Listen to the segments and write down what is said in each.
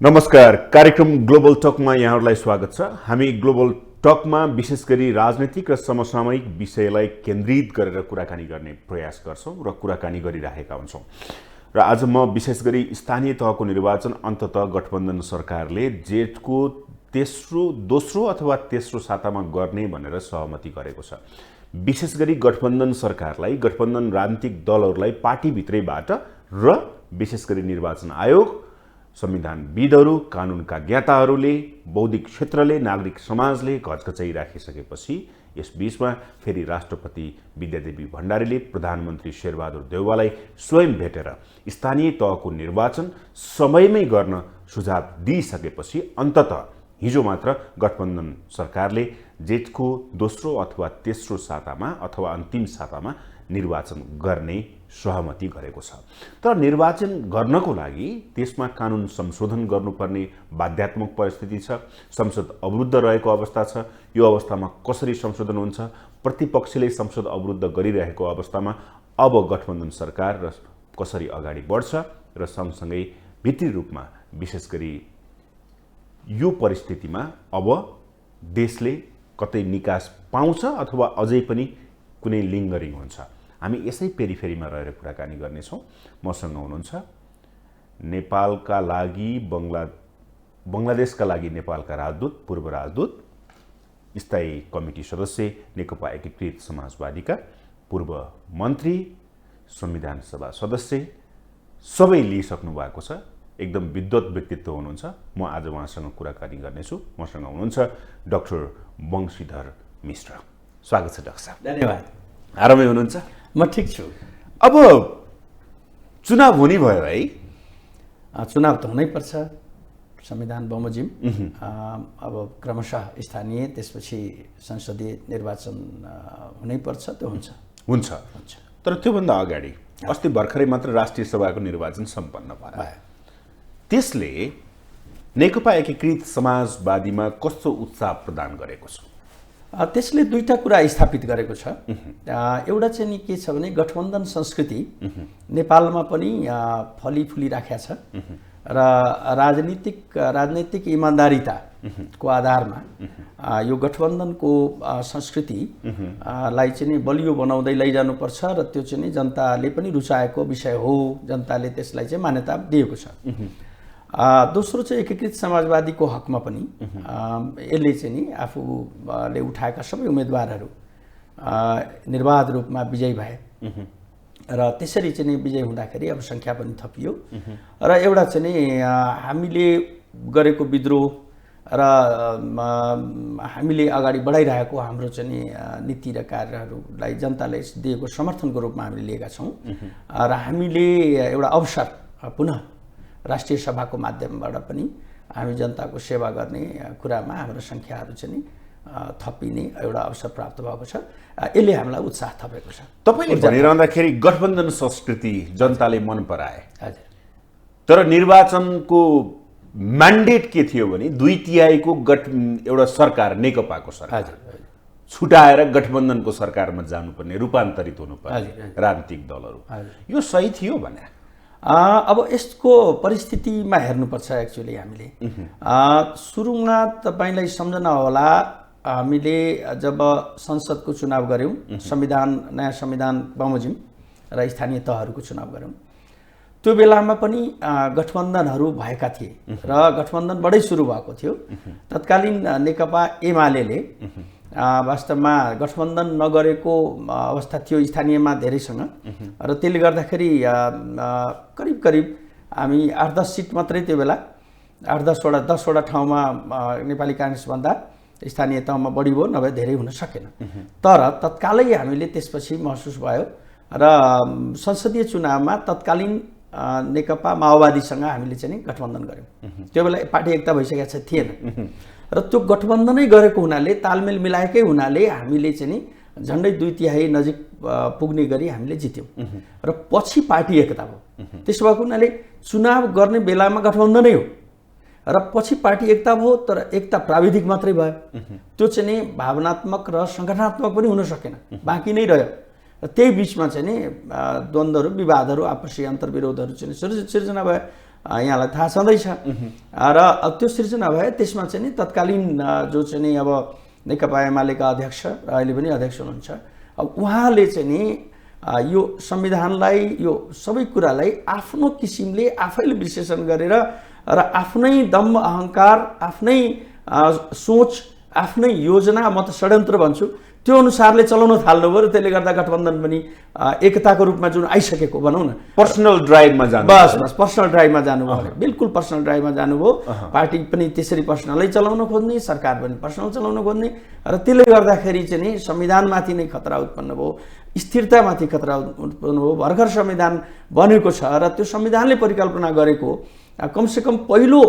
नमस्कार, कार्यक्रम ग्लोबल टकमा यहाँहरूलाई स्वागत छ। हामी ग्लोबल टकमा विशेष गरी राजनीतिक र समसामयिक विषयलाई केन्द्रित गरेर कुराकानी गर्ने प्रयास गर्छौं र कुराकानी गरिरहेका हुन्छौं। र आज म विशेष गरी स्थानीय तहको निर्वाचन अन्ततः गठबन्धन सरकारले जेठको दोस्रो अथवा तेस्रो सातामा गर्ने भनेर सहमति गरेको छ। विशेष गरी गठबन्धन सरकारलाई, गठबन्धन राजनीतिक दलहरूलाई पार्टीभित्रैबाट र विशेष गरी निर्वाचन आयोग, संविधानविदहरू, कानुनका ज्ञाताहरूले, बौद्धिक क्षेत्रले, नागरिक समाजले घचघचाइ राखिसकेपछि यस बीचमा फेरि राष्ट्रपति विद्यादेवी भण्डारीले प्रधानमन्त्री शेरबहादुर देउवालाई स्वयं भेटेर स्थानीय तहको निर्वाचन समयमै गर्न सुझाव दिइसकेपछि अन्ततः हिजो मात्र गठबन्धन सरकारले जेठको दोस्रो अथवा तेस्रो सातामा अथवा अन्तिम सातामा निर्वाचन गर्ने सहमति गरेको छ। तर निर्वाचन गर्नको लागि त्यसमा कानुन संशोधन गर्नुपर्ने बाध्यात्मक परिस्थिति छ। संसद अवरुद्ध रहेको अवस्था छ। यो अवस्थामा कसरी संशोधन हुन्छ? प्रतिपक्षले संसद अवरुद्ध गरिरहेको अवस्थामा अब गठबन्धन सरकार र कसरी अगाडि बढ्छ र सँगसँगै भित्री रूपमा विशेष गरी यो परिस्थितिमा अब देशले कतै निकास पाउँछ अथवा अझै पनि कुनै लिङ्गरिङ हुन्छ? हामी यसै पेरिफेरीमा रहेर कुराकानी गर्नेछौँ। मसँग हुनुहुन्छ नेपालका लागि बङ्गलादेशका लागि नेपालका राजदूत, पूर्व राजदूत, स्थायी कमिटी सदस्य, नेकपा एकीकृत समाजवादीका पूर्व मन्त्री, संविधान सभा सदस्य, सबै लिइसक्नु भएको छ। एकदम विद्वत व्यक्तित्व हुनुहुन्छ। म आज उहाँसँग कुराकानी गर्नेछु। मसँग हुनुहुन्छ डाक्टर वंशीधर मिश्र। स्वागत छ डाक्टर साहब। धन्यवाद। आरामै हुनुहुन्छ? म ठिक छु। अब चुनाव हुने भयो है? चुनाव त हुनैपर्छ, संविधान बमोजिम। अब क्रमशः स्थानीय, त्यसपछि संसदीय निर्वाचन हुनैपर्छ, त्यो हुन्छ। तर त्योभन्दा अगाडि अस्ति भर्खरै मात्र राष्ट्रिय सभाको निर्वाचन सम्पन्न भयो। त्यसले नेकपा एकीकृत समाजवादीमा कस्तो उत्साह प्रदान गरेको छ? त्यसले दुईटा कुरा स्थापित गरेको छ। एउटा चाहिँ नि के छ भने गठबन्धन संस्कृति नेपालमा पनि फलिफुली राखेको छ र राजनीतिक इमान्दारिताको आधारमा यो गठबन्धनको संस्कृतिलाई चाहिँ नि बलियो बनाउँदै लैजानुपर्छ र त्यो चाहिँ नि जनताले पनि रुचाएको विषय हो, जनताले त्यसलाई चाहिँ मान्यता दिएको छ। दोस्रो चाहिँ एकीकृत समाजवादीको हकमा पनि यसले चाहिँ नि आफूले उठाएका सबै उम्मेदवारहरू निर्वाध रूपमा विजयी भए र त्यसरी चाहिँ नि विजय हुँदाखेरि अब सङ्ख्या पनि थपियो र एउटा चाहिँ नि हामीले गरेको विद्रोह र हामीले अगाडि बढाइरहेको हाम्रो चाहिँ नि नीति र कार्यहरूलाई जनताले दिएको समर्थनको रूपमा हामीले लिएका छौँ र हामीले एउटा अवसर पुनः राष्ट्रिय सभाको माध्यमबाट पनि हामी जनताको सेवा गर्ने कुरामा हाम्रो सङ्ख्याहरू चाहिँ नि थपिने एउटा अवसर प्राप्त भएको छ। यसले हामीलाई उत्साह थपेको छ। तपाईँले भनिरहँदाखेरि गठबन्धन संस्कृति जनताले मन पराए। हजुर। तर निर्वाचनको म्यान्डेट के थियो भने 2/3 एउटा सरकार, नेकपाको सरकार छुटाएर गठबन्धनको सरकारमा जानुपर्ने, रूपान्तरित हुनुपर्ने राजनीतिक दलहरू। यो सही थियो भने? अब यसको परिस्थितिमा हेर्नुपर्छ। एक्चुअली हामीले सुरुमा तपाईँलाई सम्झना होला, हामीले जब संसदको चुनाव गऱ्यौँ, नयाँ संविधान बमोजिम र स्थानीय तहहरूको चुनाव गऱ्यौँ, त्यो बेलामा पनि गठबन्धनहरू भएका थिए र गठबन्धन बडै सुरु भएको थियो। तत्कालीन नेकपा एमाले वास्तवमा गठबन्धन नगरेको अवस्था थियो स्थानीयमा धेरैसँग र त्यसले गर्दाखेरि करिब करिब हामी 8-10 सिट मात्रै त्यो बेला, 10वटा ठाउँमा नेपाली काङ्ग्रेसभन्दा स्थानीय तहमा बढी भयो, नभए धेरै हुन सकेन। तर तत्कालै हामीले त्यसपछि महसुस भयो र संसदीय चुनावमा तत्कालीन नेकपा माओवादीसँग हामीले चाहिँ गठबन्धन गऱ्यौँ। त्यो बेला पार्टी एकता भइसकेको थिएन र त्यो गठबन्धनै गरेको हुनाले, तालमेल मिलाएकै हुनाले हामीले चाहिँ नि झन्डै 2/3 नजिक पुग्ने गरी हामीले जित्यौँ र पछि पार्टी एकता भयो। त्यसो भएको हुनाले चुनाव गर्ने बेलामा गठबन्धनै हो र पछि पार्टी एकता भयो, तर एकता प्राविधिक मात्रै भयो। त्यो चाहिँ नि भावनात्मक र सङ्गठनात्मक पनि हुन सकेन, बाँकी नै रह्यो। र त्यही बिचमा चाहिँ नि द्वन्द्वहरू, विवादहरू, आपसी अन्तर्विरोधहरू चाहिँ सिर्जना भए। यहाँलाई थाहा छँदैछ र त्यो सिर्जना भए त्यसमा चाहिँ नि तत्कालीन जो चाहिँ नि अब नेकपा एमालेका अध्यक्ष र अहिले पनि अध्यक्ष हुनुहुन्छ, अब उहाँले चाहिँ नि यो संविधानलाई यो सबै कुरालाई आफ्नो किसिमले आफैले विश्लेषण गरेर र आफ्नै दम्भ अहङ्कार, आफ्नै सोच, आफ्नै योजना, म त षड्यन्त्र भन्छु, त्यो अनुसारले चलाउन थाल्नुभयो र त्यसले गर्दा गठबन्धन पनि एकताको रूपमा जुन आइसकेको भनौँ न, पर्सनल ड्राइभमा जानु, बस पर्सनल ड्राइभमा जानुभयो, बिल्कुल पर्सनल ड्राइभमा जानुभयो। पार्टी पनि त्यसरी पर्सनलै चलाउन खोज्ने, सरकार पनि पर्सनल चलाउन खोज्ने र त्यसले गर्दाखेरि चाहिँ नि संविधानमाथि नै खतरा उत्पन्न भयो, स्थिरतामाथि खतरा उत्पन्न भयो। भर्खर संविधान बनेको छ र त्यो संविधानले परिकल्पना गरेको कमसेकम पहिलो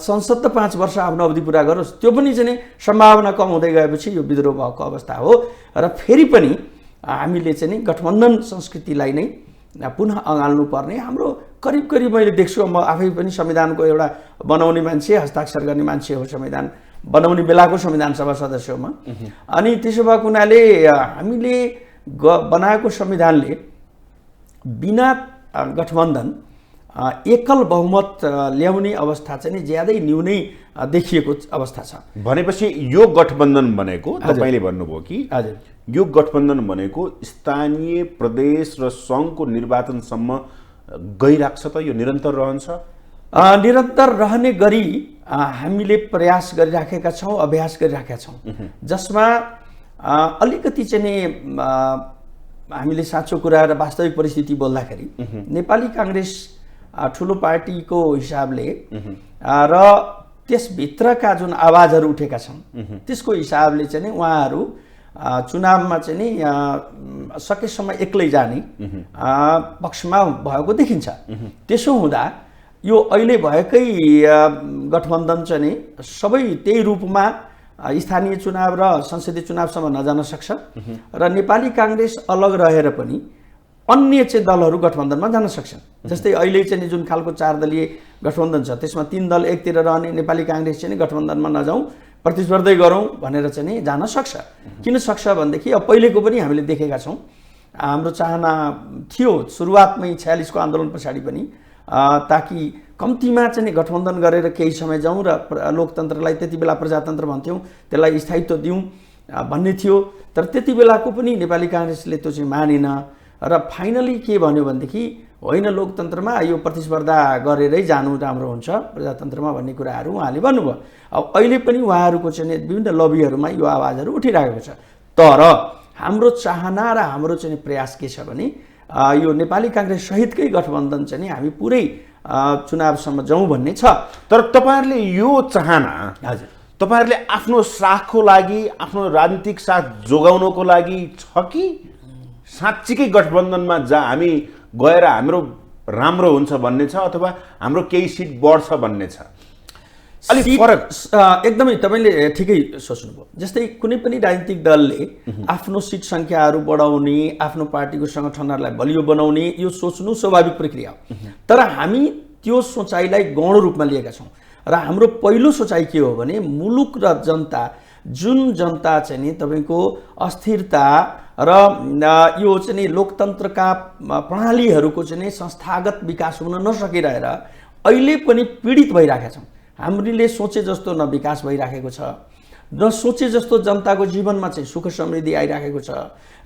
संसद त 5 वर्ष आफ्नो अवधि पुरा गरोस्, त्यो पनि चाहिँ सम्भावना कम हुँदै गएपछि यो विद्रोह भएको अवस्था हो। र फेरि पनि हामीले चाहिँ नि गठबन्धन संस्कृतिलाई नै पुनः अँगाल्नु पर्ने हाम्रो करिब करिब मैले देख्छु, म आफै पनि संविधानको एउटा बनाउने मान्छे, हस्ताक्षर गर्ने मान्छे हो संविधान बनाउने बेलाको संविधान सभा सदस्य हो म। अनि त्यसो भएको हुनाले हामीले बनाएको संविधानले बिना गठबन्धन एकल बहुमत ल्याउने अवस्था चाहिँ ज्यादै न्यूनै देखिएको अवस्था छ। भनेपछि यो गठबन्धन भनेको तपाईले भन्नुभयो कि हजुर यो गठबन्धन भनेको स्थानीय प्रदेश र सङ्घको निर्वाचनसम्म गइराख्छ त, यो निरन्तर रहन्छ? निरन्तर रहने गरी हामीले प्रयास गरिराखेका छौँ, अभ्यास गरिराखेका छौँ, जसमा अलिकति चाहिँ नि हामीले साँचो कुरा र वास्तविक परिस्थिति बोल्दाखेरि नेपाली काङ्ग्रेस ठुलो पार्टीको हिसाबले र त्यसभित्रका जुन आवाजहरू उठेका छन् त्यसको हिसाबले चाहिँ नि उहाँहरू चुनावमा चाहिँ नि सकेसम्म एक्लै जाने पक्षमा भएको देखिन्छ। त्यसो हुँदा यो अहिले भएकै गठबन्धन चाहिँ नि सबै त्यही रूपमा स्थानीय चुनाव र संसदीय चुनावसम्म नजान सक्छ र नेपाली काङ्ग्रेस अलग रहेर पनि अन्य चाहिँ दलहरू गठबन्धनमा जान सक्छन्। जस्तै अहिले चाहिँ जुन खालको 4 दलीय गठबन्धन छ त्यसमा 3 दल एकतिर रहने, नेपाली काङ्ग्रेस चाहिँ गठबन्धनमा नजाउँ, प्रतिस्पर्धै गरौँ भनेर चाहिँ नि जान सक्छ। किन सक्छ भनेदेखि अब पहिलेको पनि हामीले देखेका छौँ, हाम्रो चाहना थियो सुरुवातमै 46 को आन्दोलन पछाडि पनि, ताकि कम्तीमा चाहिँ गठबन्धन गरेर केही समय जाउँ र लोकतन्त्रलाई, त्यति बेला प्रजातन्त्र भन्थ्यौँ, त्यसलाई स्थायित्व दिउँ भन्ने थियो। तर त्यति बेलाको पनि नेपाली काङ्ग्रेसले त्यो चाहिँ मानेन र फाइनली के भन्यो भनेदेखि होइन, लोकतन्त्रमा यो प्रतिस्पर्धा गरेरै जानु राम्रो हुन्छ प्रजातन्त्रमा भन्ने कुराहरू उहाँले भन्नुभयो। अब अहिले पनि उहाँहरूको चाहिँ विभिन्न लबीहरूमा यो आवाजहरू उठिरहेको छ। तर हाम्रो चाहना र हाम्रो चाहिँ प्रयास के छ भने यो नेपाली काङ्ग्रेस सहितकै गठबन्धन चाहिँ हामी पुरै चुनावसम्म जाउँ भन्ने छ। तर तपाईहरुले यो चाहना हजुर तपाईहरुले आफ्नो साखको लागि, आफ्नो राजनीतिक साख जोगाउनको लागि छ कि साँच्चीकै गठबन्धनमा हामी गएर हाम्रो राम्रो हुन्छ भन्ने छ, अथवा हाम्रो केही सिट बढ्छ भन्ने छ? अलिक फरक एकदमै तपाईले ठिकै सोच्नुभयो। जस्तै कुनै पनि राजनीतिक दलले आफ्नो सिट संख्याहरू बढाउने, आफ्नो पार्टीको संगठनहरूलाई बलियो बनाउने यो सोच्नु स्वाभाविक प्रक्रिया हो। तर हामी त्यो सोचाइलाई गौण रूपमा लिएका छौँ र हाम्रो पहिलो सोचाइ के हो भने मुलुक र जनता, जुन जनता चाहिँ नि तपाईको अस्थिरता र यो चाहिँ नि लोकतन्त्रका प्रणालीहरूको चाहिँ नि संस्थागत विकास हुन नसकिरहेर अहिले पनि पीडित भइरहेका छौँ। हामीले सोचे जस्तो न विकास भइराखेको छ, न सोचे जस्तो जनताको जीवनमा चाहिँ सुख समृद्धि आइराखेको छ,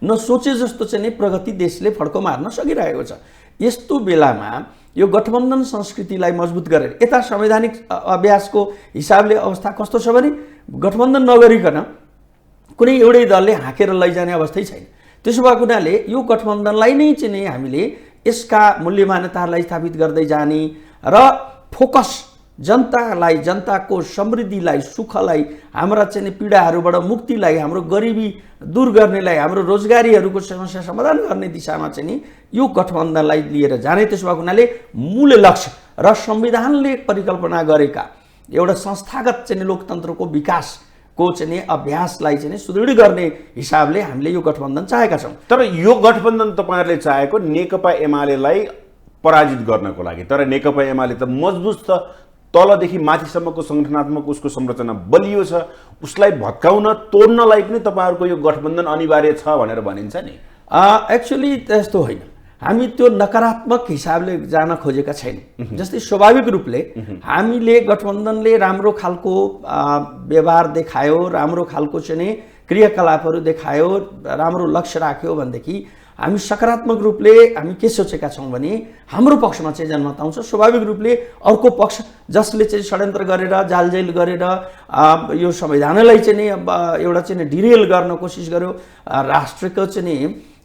न सोचे जस्तो चाहिँ नि प्रगति देशले फड्को मार्न सकिरहेको छ। यस्तो बेलामा यो गठबन्धन संस्कृतिलाई मजबुत गरेर यता संवैधानिक अभ्यासको हिसाबले अवस्था कस्तो छ भने गठबन्धन नगरिकन कुनै एउटै दलले हाँकेर लैजाने अवस्थै छैन। त्यसो भएको हुनाले यो गठबन्धनलाई नै चाहिँ नि हामीले यसका मूल्य मान्यताहरूलाई स्थापित गर्दै जाने र फोकस जनतालाई, जनताको समृद्धिलाई, सुखलाई, हाम्रा चाहिँ पीडाहरूबाट मुक्तिलाई, हाम्रो गरिबी दूर गर्नेलाई, हाम्रो रोजगारीहरूको समस्या समाधान गर्ने दिशामा चाहिँ नि यो गठबन्धनलाई लिएर जाने। त्यसो भएको हुनाले मूल लक्ष्य र संविधानले परिकल्पना गरेका एउटा संस्थागत चाहिँ लोकतन्त्रको विकासको चाहिँ अभ्यासलाई चाहिँ सुदृढ गर्ने हिसाबले हामीले यो गठबन्धन चाहेका छौँ। तर यो गठबन्धन तपाईहरुले चाहेको नेकपा एमालेलाई पराजित गर्नको लागि, तर नेकपा एमाले त मजबुत छ, तलदेखि माथिसम्मको संगठनात्मक उसको संरचना बलियो छ, उसलाई भत्काउन तोड्नलाई पनि तपाईहरुको यो गठबन्धन अनिवार्य छ भनेर भनिन्छ नि। एक्चुअली त्यस्तो होइन। हामी त्यो नकारात्मक हिसाबले जान खोजेका छैनौँ। जस्तै स्वाभाविक रूपले हामीले गठबन्धनले राम्रो खालको व्यवहार देखायो, राम्रो खालको चाहिँ नि क्रियाकलापहरू देखायो, राम्रो लक्ष्य राख्यो भनेदेखि हामी सकारात्मक रूपले हामी के सोचेका छौँ भने हाम्रो पक्षमा चाहिँ जनमत आउँछ। स्वाभाविक रूपले अर्को पक्ष जसले चाहिँ षड्यन्त्र गरेर जालजेल गरेर यो संविधानलाई चाहिँ नि एउटा चाहिँ डिरेल गर्न कोसिस गर्यो, राष्ट्रको चाहिँ नि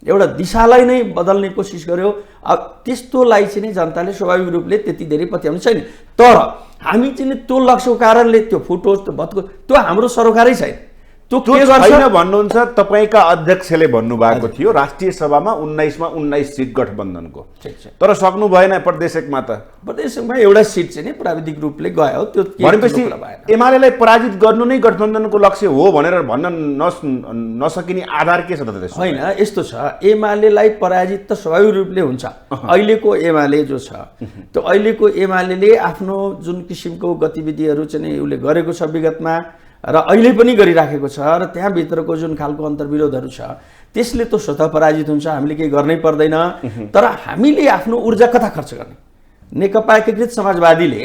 एउटा दिशालाई नै बदल्ने कोसिस गर्यो, अब त्यस्तोलाई चाहिँ नि जनताले स्वाभाविक रूपले त्यति धेरै पत्याउने छैन। तर हामी चाहिँ नि त्यो लक्ष्यको कारणले त्यो फुटोस् त्यो भत्को त्यो हाम्रो सरोकारै छैन। त्यो के गर्छ भन्नुहुन्छ? तपाईका अध्यक्षले भन्नुभएको थियो राष्ट्रिय सभामा 19मा 19 सिट गठबन्धनको, तर सक्नु भएन प्रदेश एकमा। त प्रदेश एकमा एउटा सिट चाहिँ नि प्राविधिक रूपले गयो। त्यो भनेपछि एमालेलाई पराजित गर्नु नै गठबन्धनको लक्ष्य हो भनेर भन्न नसकिने आधार के छ त त्यसो? होइन, यस्तो छ, एमालेलाई पराजित त स्वाभाविक रूपले हुन्छ। अहिलेको एमाले जो छ त्यो अहिलेको एमाले आफ्नो जुन किसिमको गतिविधिहरू चाहिँ उसले गरेको छ विगतमा र अहिले पनि गरिराखेको छ र त्यहाँभित्रको जुन खालको अन्तर्विरोधहरू छ त्यसले त स्वतः पराजित हुन्छ, हामीले केही गर्नै पर्दैन। तर हामीले आफ्नो ऊर्जा कता खर्च गर्ने? नेकपा एकीकृत समाजवादीले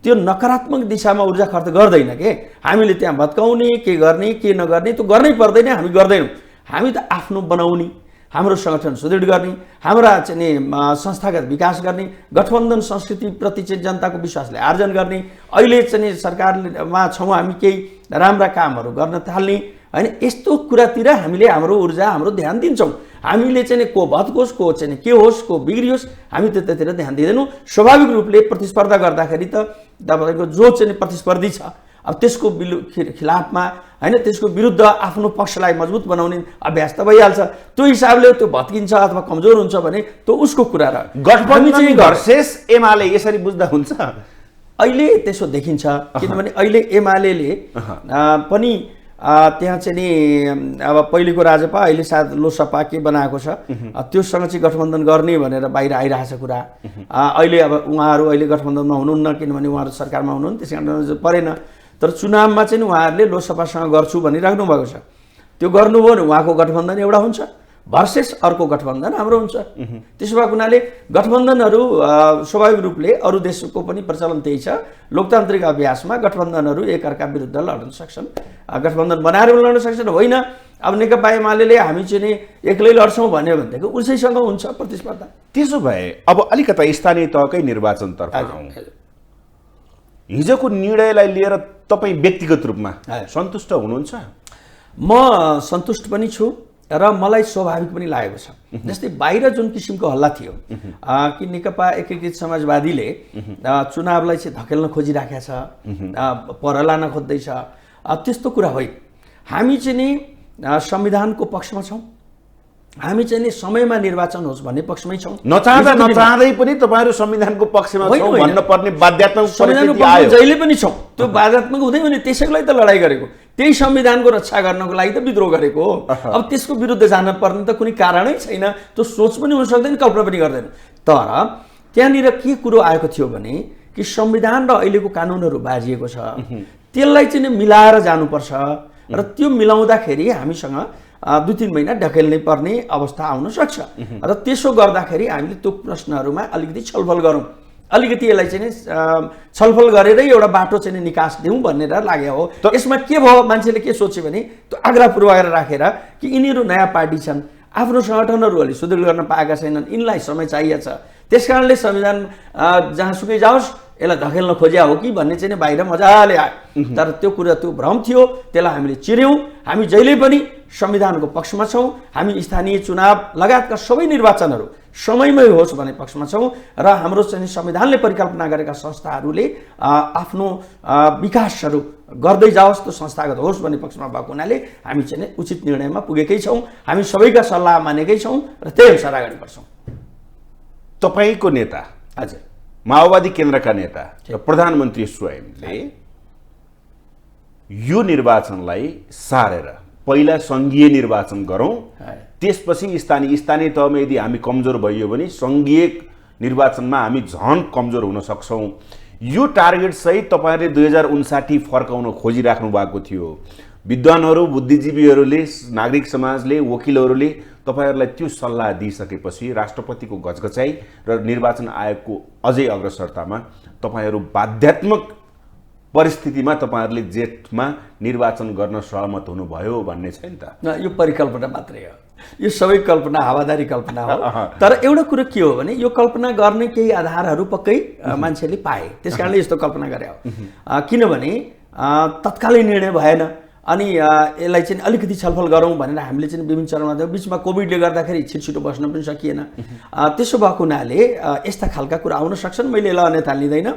त्यो नकारात्मक दिशामा ऊर्जा खर्च गर्दैन के। हामीले त्यहाँ भत्काउने के गर्ने के नगर्ने त्यो गर्नै पर्दैन, हामी गर्दैनौँ। हामी त आफ्नो बनाउने, हाम्रो सङ्गठन सुदृढ गर्ने, हाम्रा चाहिँ संस्थागत विकास गर्ने, गठबन्धन संस्कृतिप्रति चाहिँ जनताको विश्वासले आर्जन गर्ने, अहिले चाहिँ सरकारमा छौँ हामी केही राम्रा कामहरू गर्न थाल्ने होइन, यस्तो कुरातिर हामीले हाम्रो ऊर्जा हाम्रो ध्यान दिन्छौँ। हामीले चाहिँ को भत्कोस् को चाहिँ के होस् को बिग्रियोस् हामी त्यतातिर ध्यान दिँदैनौँ। स्वाभाविक रूपले प्रतिस्पर्धा गर्दाखेरि त तपाईँको जो चाहिँ प्रतिस्पर्धी छ अब त्यसको खिलाफमा होइन त्यसको विरुद्ध आफ्नो पक्षलाई मजबुत बनाउने अभ्यास त भइहाल्छ। त्यो हिसाबले त्यो भत्किन्छ अथवा कमजोर हुन्छ भने त्यो उसको कुरा र गठबन्धन भर्सेस एमाले यसरी बुझ्दा हुन्छ? अहिले त्यसो देखिन्छ, किनभने अहिले एमाले पनि त्यहाँ चाहिँ नि अब पहिलेको राजपा अहिले सायद लोसपा के बनाएको छ त्योसँग चाहिँ गठबन्धन गर्ने भनेर बाहिर आइरहेछ कुरा। अहिले अब उहाँहरू अहिले गठबन्धनमा हुनुहुन्न किनभने उहाँहरू सरकारमा हुनुहुन्न, त्यस कारण परेन। तर चुनावमा चाहिँ उहाँहरूले लोसपासँग गर्छु भनिराख्नु भएको छ। त्यो गर्नुभयो भने उहाँको गठबन्धन एउटा हुन्छ भर्सेस अर्को गठबन्धन हाम्रो हुन्छ। त्यसो भएको हुनाले गठबन्धनहरू स्वाभाविक रूपले अरू देशको पनि प्रचलन त्यही छ। लोकतान्त्रिक अभ्यासमा गठबन्धनहरू एकअर्का विरुद्ध लड्न सक्छन्, गठबन्धन बनाएर लड्न सक्छन्। होइन अब नेकपा एमाले हामी चाहिँ नि एक्लै लड्छौँ भन्यो भनेदेखि उसैसँग हुन्छ प्रतिस्पर्धा। त्यसो भए अब अलिकता स्थानीय तहकै निर्वाचनतर्फ आउँ। हिजोको निर्णयलाई लिएर तपाईँ व्यक्तिगत रूपमा सन्तुष्ट हुनुहुन्छ? म सन्तुष्ट पनि छु र मलाई स्वाभाविक पनि लागेको छ। जस्तै बाहिर जुन किसिमको हल्ला थियो कि नेकपा एकीकृत समाजवादीले चुनावलाई चाहिँ धकेल्न खोजिराखेको छ, पर लान खोज्दैछ, त्यस्तो कुरा होइन। हामी चाहिँ नि संविधानको पक्षमा छौँ, हामी चाहिँ नि समयमा निर्वाचन होस् भन्ने पक्षमै छौँ। नचाहँदा नचाहँदै पनि तपाईँहरू संविधानको पक्षमा छौँ भन्न पर्ने बाध्यात्मक परिस्थिति आयो। जहिले पनि छौँ, त्यो बाध्यात्मक हुँदै भने त्यसैको लागि त लडाइँ गरेको, त्यही संविधानको रक्षा गर्नको लागि त विद्रोह गरेको। अब त्यसको विरुद्ध जान पर्ने त कुनै कारणै छैन, त्यो सोच पनि हुन सक्दैन, कल्पना पनि गर्दैन। तर त्यहाँनिर के कुरो आएको थियो भने कि संविधान र अहिलेको कानुनहरू बाजिएको छ, त्यसलाई चाहिँ मिलाएर जानुपर्छ र त्यो मिलाउँदाखेरि हामीसँग 2-3 महिना ढकेल्नै पर्ने अवस्था आउन सक्छ र त्यसो गर्दाखेरि हामीले त्यो प्रश्नहरूमा अलिकति छलफल गरौँ, अलिकति यसलाई चाहिँ छलफल गरेरै एउटा बाटो चाहिँ निकास दिउँ भनेर लाग्यो हो। यसमा के भयो, मान्छेले के सोच्यो भने त्यो आग्रह पूर्वाग्रह राखेर कि यिनीहरू नयाँ पार्टी छन्, आफ्नो सङ्गठनहरू अलि सुदृढ गर्न पाएका छैनन्, यिनलाई समय चाहिएको छ, त्यस कारणले संविधान जहाँसुकै जाओस् यसलाई धकेल्न खोज्या हो कि भन्ने चाहिँ बाहिर मजाले आयो। तर त्यो कुरा त्यो भ्रम थियो, त्यसलाई हामीले चिर्यौँ। हामी जहिले पनि संविधानको पक्षमा छौँ, हामी स्थानीय चुनाव लगायतका सबै निर्वाचनहरू समयमै होस् भन्ने पक्षमा छौँ र हाम्रो चाहिँ संविधानले परिकल्पना गरेका संस्थाहरूले आफ्नो विकासहरू गर्दै जाओस्, त्यो संस्थागत होस् भन्ने पक्षमा भएको हुनाले हामी चाहिँ उचित निर्णयमा पुगेकै छौँ। हामी सबैका सल्लाह मानेकै छौँ र त्यही अनुसार अगाडि बढ्छौँ। तपाईँको नेता हजुर माओवादी केन्द्रका नेता र प्रधानमन्त्री स्वयंले यो निर्वाचनलाई सारेर पहिला सङ्घीय निर्वाचन गरौँ, त्यसपछि स्थानीय तहमा यदि हामी कमजोर भइयो भने सङ्घीय निर्वाचनमा हामी झन कमजोर हुन सक्छौँ, यो टार्गेट सहित तपाईँहरूले 2059 फर्काउन खोजिराख्नु भएको थियो। विद्वानहरू, बुद्धिजीवीहरूले, नागरिक समाजले, वकिलहरूले तपाईहरुलाई त्यो सल्लाह दिइसकेपछि राष्ट्रपतिको गजगचाइ र निर्वाचन आयोगको अझै अग्रसरतामा तपाईहरु बाध्यात्मक परिस्थितिमा तपाईहरुले जेठमा निर्वाचन गर्न सहमत हुनुभयो भन्ने छैन त? यो परिकल्पना मात्रै हो, यो सबै कल्पना हावादारी कल्पना हो। तर एउटा कुरो के हो भने यो कल्पना गर्ने केही आधारहरू पक्कै मान्छेले पाए, त्यसकारणले यस्तो कल्पना गरे हो। किनभने तत्कालै निर्णय भएन, अनि यसलाई चाहिँ अलिकति छलफल गरौँ भनेर हामीले चाहिँ विभिन्न चरणमा थियौँ। बिचमा कोभिडले गर्दाखेरि छिटो बस्न पनि सकिएन। त्यसो भएको हुनाले यस्ता खालका कुरा आउन सक्छन्, मैले यसलाई अन्यथा लिँदैन।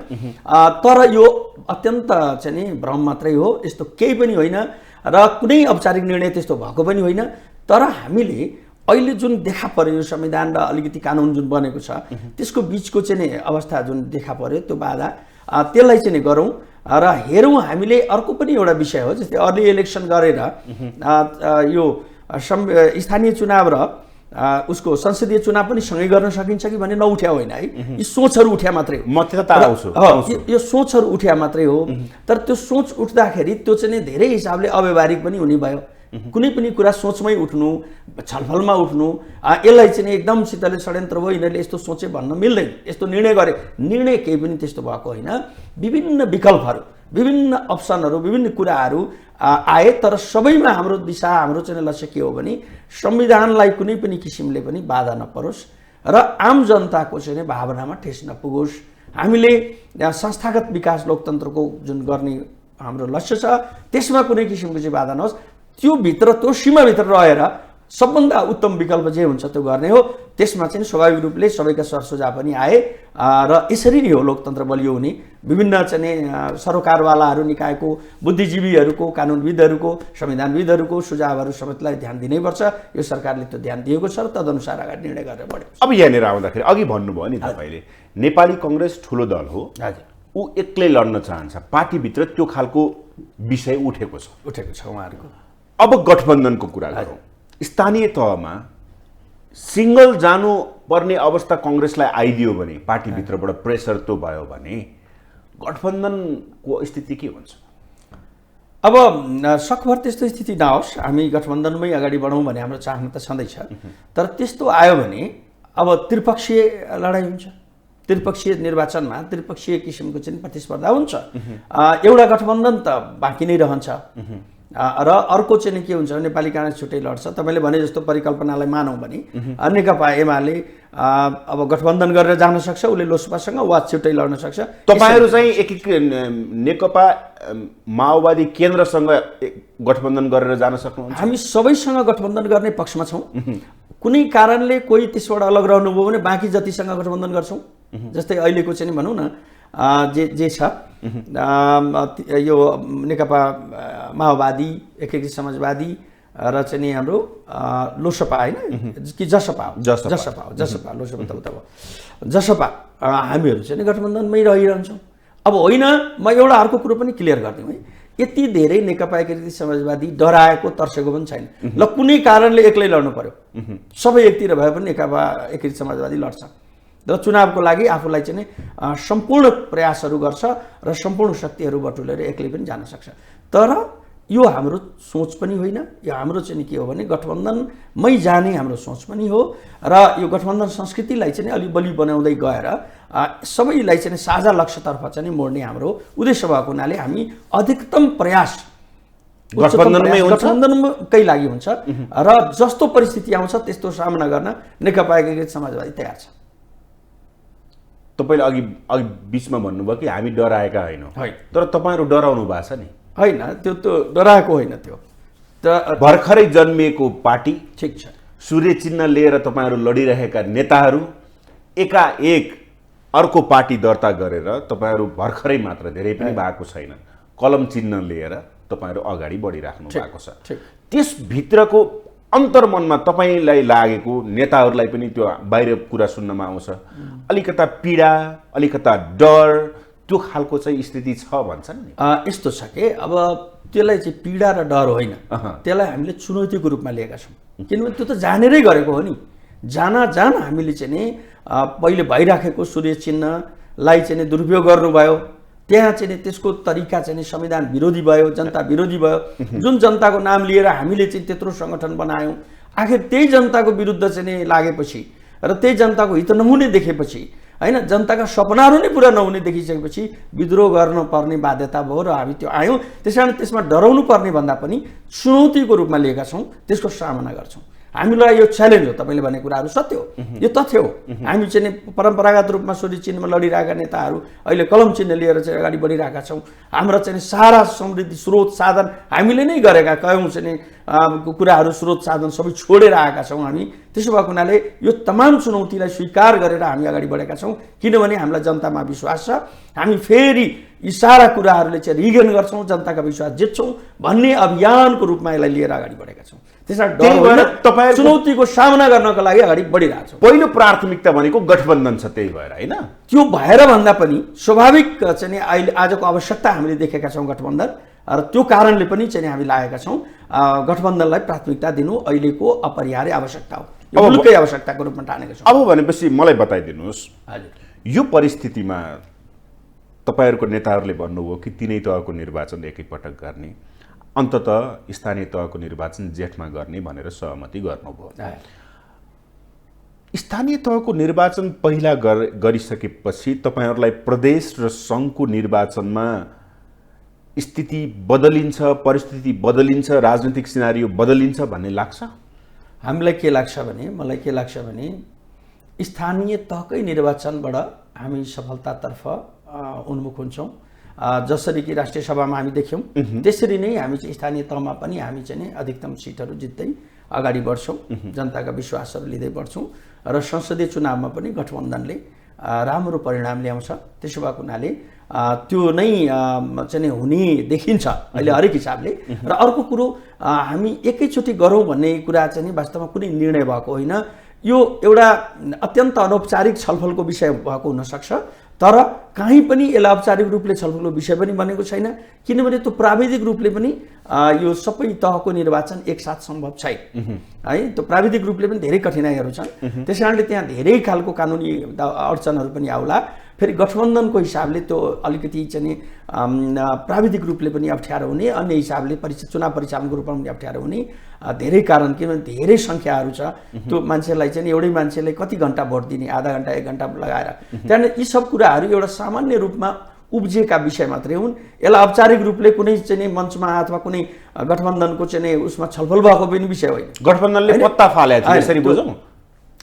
तर यो अत्यन्त चाहिँ नि भ्रम मात्रै हो, यस्तो केही पनि होइन र कुनै औपचारिक निर्णय त्यस्तो भएको पनि होइन। तर हामीले अहिले जुन देखा पर्यो यो संविधान र अलिकति कानुन जुन बनेको छ त्यसको बिचको चाहिँ नि अवस्था जुन देखा पर्यो त्यो बाधा, त्यसलाई चाहिँ नि गरौँ र हेरौँ। हामीले अर्को पनि एउटा विषय हो, जस्तै अर्ली इलेक्सन गरेर यो स्थानीय चुनाव र उसको संसदीय चुनाव पनि सँगै गर्न सकिन्छ कि भन्ने नउठ्या होइन है, यी सोचहरू उठ्या मात्रै हो। म त्यता आउँछु। यो सोचहरू उठ्या मात्रै हो। तर त्यो सोच उठ्दाखेरि त्यो चाहिँ नि धेरै हिसाबले अव्यवहारिक पनि हुने भयो। कुनै पनि कुरा सोचमै उठ्नु, छलफलमा उठ्नु, यसलाई चाहिँ एकदम सितले षड्यन्त्र हो, यिनीहरूले यस्तो सोचे भन्न मिल्दैन। यस्तो निर्णय गरे, निर्णय केही पनि त्यस्तो भएको होइन। विभिन्न विकल्पहरू, विभिन्न अप्सनहरू, विभिन्न कुराहरू आए, तर सबैमा हाम्रो दिशा, हाम्रो चाहिँ लक्ष्य के हो भने संविधानलाई कुनै पनि किसिमले पनि बाधा नपरोस् र आम जनताको चाहिँ भावनामा ठेस नपुगोस्। हामीले संस्थागत विकास लोकतन्त्रको जुन गर्ने हाम्रो लक्ष्य छ त्यसमा कुनै किसिमको चाहिँ बाधा नहोस्। त्यो भित्र, त्यो सीमाभित्र रहेर सबभन्दा उत्तम विकल्प जे हुन्छ त्यो गर्ने हो। त्यसमा चाहिँ स्वाभाविक रूपले सबैका सरसुझाव पनि आए र यसरी नै हो लोकतन्त्र बलियो हुने। विभिन्न चाहिँ सरोकारवालाहरू, निकायको, बुद्धिजीवीहरूको, कानुनविदहरूको, संविधानविदहरूको सुझावहरू समेतलाई ध्यान दिनैपर्छ। यो सरकारले त्यो ध्यान दिएको छ र तदनुसार अगाडि निर्णय गरेर बढ्यो। अब यहाँनिर आउँदाखेरि अघि भन्नुभयो नि तपाईँले, नेपाली कङ्ग्रेस ठुलो दल हो, ऊ एक्लै लड्न चाहन्छ, पार्टीभित्र त्यो खालको विषय उठेको छ उहाँहरूको। अब गठबन्धनको कुरा गरौँ। स्थानीय तहमा सिङ्गल जानुपर्ने अवस्था कङ्ग्रेसलाई आइदियो भने, पार्टीभित्रबाट प्रेसर त्यो भयो भने गठबन्धनको स्थिति के हुन्छ? अब सकभर त्यस्तो स्थिति नहोस्, हामी गठबन्धनमै अगाडि बढौँ भन्ने हाम्रो चाहना त छँदैछ। तर त्यस्तो आयो भने अब त्रिपक्षीय लडाइँ हुन्छ, त्रिपक्षीय निर्वाचनमा त्रिपक्षीय किसिमको चाहिँ प्रतिस्पर्धा हुन्छ। एउटा गठबन्धन त बाँकी नै रहन्छ र अर्को चाहिँ के हुन्छ, नेपाली काङ्ग्रेस छुट्टै लड्छ। तपाईँले भने जस्तो परिकल्पनालाई मानौँ भने नेकपा एमाले अब गठबन्धन गरेर जान सक्छ, उसले लोसपासँग, वा छुट्टै लड्न सक्छ। तपाईँहरू चाहिँ नेकपा माओवादी केन्द्रसँग गठबन्धन गरेर जान सक्नुहुन्छ? हामी सबैसँग गठबन्धन गर्ने पक्षमा छौँ। कुनै कारणले कोही त्यसबाट अलग रहनुभयो भने बाँकी जतिसँग गठबन्धन गर्छौँ। जस्तै अहिलेको चाहिँ भनौँ न जे छ यो नेकपा माओवादी, एकीकृत समाजवादी र चाहिँ नि हाम्रो लोसपा होइन कि जसपा लोसपा त उता भयो, जसपा, हामीहरू चाहिँ गठबन्धनमै रहिरहन्छौँ। अब होइन, म एउटा अर्को कुरो पनि क्लियर गरिदिउँ है, यति धेरै नेकपा एकीकृत समाजवादी डराएको तर्सेको पनि छैन। ल कुनै कारणले एक्लै लड्नु पर्यो, सबै एकतिर भए पनि नेकपा एकीकृत समाजवादी लड्छ र चुनावको लागि आफूलाई चाहिँ सम्पूर्ण प्रयासहरू गर्छ र सम्पूर्ण शक्तिहरू बटुलेर एक्लै पनि जान सक्छ। तर यो हाम्रो सोच पनि होइन, यो हाम्रो चाहिँ के हो भने गठबन्धनमै जाने हाम्रो सोच पनि हो र यो गठबन्धन संस्कृतिलाई चाहिँ अलिक बलियो बनाउँदै गएर सबैलाई चाहिँ साझा लक्ष्यतर्फ चाहिँ मोड्ने हाम्रो उद्देश्य भएको हुनाले हामी अधिकतम प्रयास गठबन्धनकै लागि हुन्छ र जस्तो परिस्थिति आउँछ त्यस्तो सामना गर्न नेकपा एकीकृत समाजवादी तयार छ। तपाईँले अघि बिचमा भन्नुभयो कि हामी डराएका होइनौँ, तर तपाईँहरू डराउनु भएको छ नि? होइन, त्यो त डराएको होइन, त्यो भर्खरै जन्मिएको पार्टी, ठिक छ, सूर्य चिन्ह लिएर तपाईँहरू लडिरहेका नेताहरू एकाएक अर्को पार्टी दर्ता गरेर तपाईँहरू भर्खरै मात्र, धेरै पनि भएको छैन, कलम चिन्ह लिएर तपाईँहरू अगाडि बढिराख्नु भएको छ। त्यसभित्रको अन्तर्मनमा तपाईँलाई लागेको, नेताहरूलाई पनि त्यो बाहिर कुरा सुन्नमा आउँछ, अलिकता पीडा, अलिकता डर, त्यो खालको चाहिँ स्थिति छ भन्छन् नि? यस्तो छ कि अब त्यसलाई चाहिँ पीडा र डर होइन, त्यसलाई हामीले चुनौतीको रूपमा लिएका छौँ। किनभने त्यो त जानेरै गरेको हो नि। जान हामीले चाहिँ नि पहिले भइराखेको सूर्य चिन्हलाई चाहिँ दुरुपयोग गर्नुभयो, त्यहाँ चाहिँ त्यसको तरिका चाहिँ संविधान विरोधी भयो, जनता विरोधी भयो। जुन जनताको नाम लिएर हामीले चाहिँ त्यत्रो सङ्गठन बनायौँ, आखिर त्यही जनताको विरुद्ध चाहिँ नि लागेपछि र त्यही जनताको हित नहुने देखेपछि हैन जनताका सपनाहरू नै पुरा नहुने देखिसकेपछि विद्रोह गर्न पर्ने बाध्यता भयो र हामी त्यो आयौँ। त्यसकारण त्यसमा डराउनु पर्ने भन्दा पनि चुनौतीको रूपमा लिएका छौँ, त्यसको सामना गर्छौँ। हामीलाई यो च्यालेन्ज हो, तपाईँले भनेको कुराहरू सत्य हो, यो तथ्य हो। हामी चाहिँ परम्परागत रूपमा सूर्य चिन्हमा लडिरहेका नेताहरू अहिले कलम चिन्ह लिएर चाहिँ अगाडि बढिरहेका छौँ। हाम्रा चाहिँ सारा समृद्धि स्रोत साधन हामीले नै गरेका कयौँ चाहिँ कुराहरू स्रोत साधन सबै छोडेर आएका छौँ हामी। त्यसो भएको हुनाले यो तमाम चुनौतीलाई स्वीकार गरेर हामी अगाडि बढेका छौँ, किनभने हामीलाई जनतामा विश्वास छ। हामी फेरि यी सारा कुराहरूले चाहिँ रिगेन गर्छौँ, जनताका विश्वास जित्छौँ भन्ने अभियानको रूपमा यसलाई लिएर अगाडि बढेका छौँ। त्यसमा चुनौतीको सामना गर्नको लागि अगाडि बढिरहेको छौँ। पहिलो प्राथमिकता भनेको गठबन्धन छ, त्यही भएर होइन? त्यो भएर भन्दा पनि स्वाभाविक चाहिँ अहिले आजको आवश्यकता हामीले देखेका छौँ गठबन्धन, र त्यो कारणले पनि चाहिँ हामी लागेका छौँ गठबन्धनलाई प्राथमिकता दिनु अहिलेको अपरिहार्य आवश्यकता हो, यो मुलुकै आवश्यकताको रूपमा ठानेका छौँ। अब भनेपछि मलाई बताइदिनुहोस्, हजुर, यो परिस्थितिमा तपाईँहरूको नेताहरूले भन्नुभयो कि तीनै तहको निर्वाचन एकैपटक गर्ने, अन्ततः स्थानीय तहको निर्वाचन जेठमा गर्ने भनेर सहमति गर्नुभयो। स्थानीय तहको निर्वाचन पहिला गरिसकेपछि तपाईँहरूलाई प्रदेश र सङ्घको निर्वाचनमा स्थिति बदलिन्छ, परिस्थिति बदलिन्छ, राजनीतिक सिनारियो बदलिन्छ भन्ने लाग्छ? हामीलाई के लाग्छ भने, मलाई के लाग्छ भने स्थानीय तहकै निर्वाचनबाट हामी सफलतातर्फ उन्मुख हुन्छौँ। जसरी कि राष्ट्रिय सभामा हामी देख्यौँ त्यसरी नै हामी चाहिँ स्थानीय तहमा पनि हामी चाहिँ अधिकतम सिटहरू जित्दै अगाडि बढ्छौँ, जनताका विश्वासहरू लिँदै बढ्छौँ र संसदीय चुनावमा पनि गठबन्धनले राम्रो परिणाम ल्याउँछ। त्यसो भएको हुनाले त्यो नै चाहिँ हुने देखिन्छ अहिले हरेक हिसाबले। र अर्को कुरो, हामी एकैचोटि गरौँ भन्ने कुरा चाहिँ वास्तवमा कुनै निर्णय भएको होइन। यो एउटा अत्यन्त अनौपचारिक छलफलको विषय भएको हुनसक्छ, तर कहीँ पनि यसलाई औपचारिक रूपले छलफलको विषय पनि बनेको छैन, किनभने त्यो प्राविधिक रूपले पनि यो सबै तहको निर्वाचन एकसाथ सम्भव छैन है। त्यो प्राविधिक रूपले पनि धेरै कठिनाइहरू छन्, त्यस कारणले त्यहाँ धेरै खालको कानुनी अडचनहरू पनि आउला। फेरि गठबन्धनको हिसाबले त्यो अलिकति चाहिँ प्राविधिक रूपले पनि अप्ठ्यारो हुने, अन्य हिसाबले चुनाव परिचालनको रूपमा पनि अप्ठ्यारो हुने धेरै कारण, किनभने धेरै सङ्ख्याहरू छ। त्यो मान्छेलाई चाहिँ एउटै मान्छेलाई कति घन्टा भोट दिने, आधा घन्टा 1 घन्टा लगाएर, त्यहाँदेखि यी सब कुराहरू एउटा सामान्य रूपमा उब्जिएका विषय मात्रै हुन्। यसलाई औपचारिक रूपले कुनै चाहिँ मञ्चमा अथवा कुनै गठबन्धनको चाहिँ उसमा छलफल भएको पनि विषय होइन। गठबन्धनले पत्ता फालेको थियो, यसरी बुझौँ?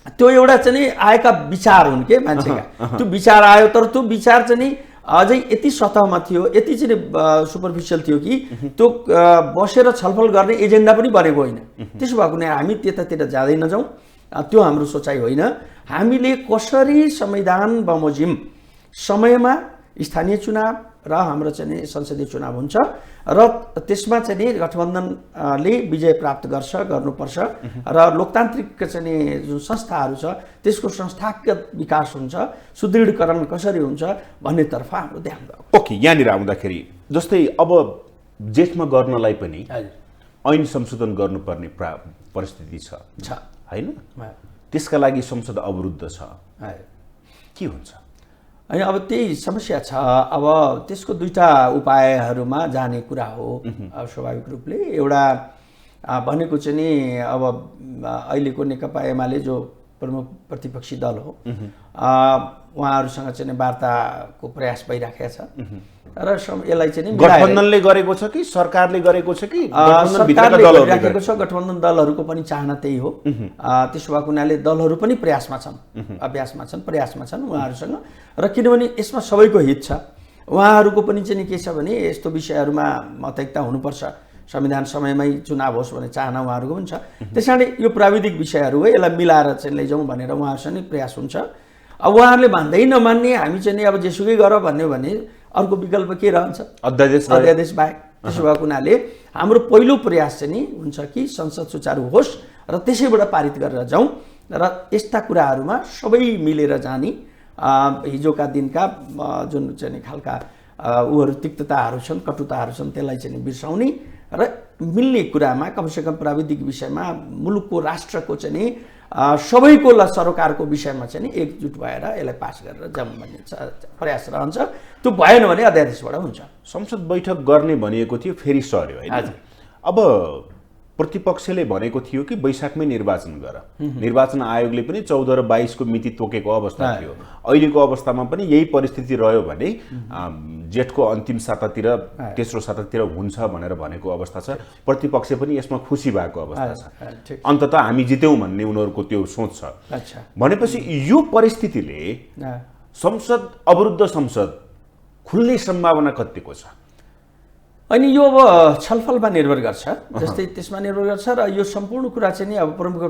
त्यो एउटा चाहिँ आएका विचार हुन् के मान्छेका, त्यो विचार आयो, तर त्यो विचार चाहिँ अझै यति सतहमा थियो, यति चाहिँ सुपरफिसियल थियो कि त्यो बसेर छलफल गर्ने एजेन्डा पनि बनेको होइन। त्यसो भएको हुनाले हामी त्यतातिर जाँदै नजाउँ, त्यो हाम्रो सोचाइ होइन। हामीले कसरी संविधान बमोजिम समयमा स्थानीय चुनाव र हाम्रो चाहिँ संसदीय चुनाव हुन्छ र त्यसमा चाहिँ गठबन्धनले विजय प्राप्त गर्नुपर्छ र लोकतान्त्रिक चाहिँ जुन संस्थाहरू छ त्यसको संस्थागत विकास हुन्छ, सुदृढीकरण कसरी हुन्छ भन्नेतर्फ हाम्रो ध्यान गयो। ओके, यहाँनिर आउँदाखेरि जस्तै अब जेठमा गर्नलाई पनि ऐन संशोधन गर्नुपर्ने परिस्थिति छ होइन? त्यसका लागि संसद अवरुद्ध छ, के हुन्छ? अनि अब त्यही समस्या छ। अब त्यसको दुईटा उपायहरूमा जाने कुरा हो स्वाभाविक रूपले। एउटा भनेको चाहिँ नि अब अहिलेको नेकपा एमाले जो प्रमुख प्रतिपक्षी दल हो, उहाँहरूसँग चाहिँ वार्ताको प्रयास भइराखेको छ र यसलाई चाहिँ गठबन्धनले गरेको छ कि सरकारले गरेको छ कि राखेको छ? गठबन्धन दलहरूको पनि चाहना त्यही हो। त्यसो भएको हुनाले दलहरू पनि प्रयासमा छन्, प्रयासमा छन् उहाँहरूसँग। र किनभने यसमा सबैको हित छ, उहाँहरूको पनि चाहिँ के छ भने यस्तो विषयहरूमा मतैकता हुनुपर्छ, संविधान समयमै चुनाव होस् भन्ने चाहना उहाँहरूको पनि छ। त्यस कारणले यो प्राविधिक विषयहरू हो, यसलाई मिलाएर चाहिँ लैजाउँ भनेर उहाँहरूसँग प्रयास हुन्छ। अब उहाँहरूले मान्दै नमान्ने, हामी चाहिँ अब जेसुकै गर भन्यो भने अर्को विकल्प के रहन्छ? अध्यादेश बाहेक। त्यसो भएको हुनाले हाम्रो पहिलो प्रयास चाहिँ नि हुन्छ कि संसद सुचारू होस् र त्यसैबाट पारित गरेर जाउँ र यस्ता कुराहरूमा सबै मिलेर जाने, हिजोका दिनका जुन चाहिँ खालका उहरू तिक्तताहरू छन्, कटुताहरू छन्, त्यसलाई चाहिँ बिर्साउने र मिल्ने कुरामा कमसेकम प्राविधिक विषयमा मुलुकको राष्ट्रको चाहिँ सबैको सरकारको विषयमा चाहिँ एकजुट भएर यसलाई पास गरेर जाउँ भन्ने प्रयास रहन्छ। त्यो भएन भने अध्यादेशबाट हुन्छ। संसद बैठक गर्ने भनिएको थियो, फेरि सर्यो होइन? अब प्रतिपक्षले भनेको थियो कि वैशाखमै निर्वाचन गर। निर्वाचन आयोगले पनि 14 र 22 को मिति तोकेको अवस्था थियो। अहिलेको अवस्थामा पनि यही परिस्थिति रह्यो भने जेठको अन्तिम सातातिर तेस्रो सातातिर हुन्छ भनेको अवस्था छ। प्रतिपक्ष पनि यसमा खुसी भएको अवस्था छ। अन्ततः हामी जित्यौँ भन्ने उनीहरूको त्यो सोच छ। भनेपछि यो परिस्थितिले संसद अवरुद्ध संसद खुल्ने सम्भावना कतिको छ? अनि यो अब छलफलमा निर्भर गर्छ। जस्तै त्यसमा निर्भर गर्छ र यो सम्पूर्ण कुरा चाहिँ नि अब प्रमुख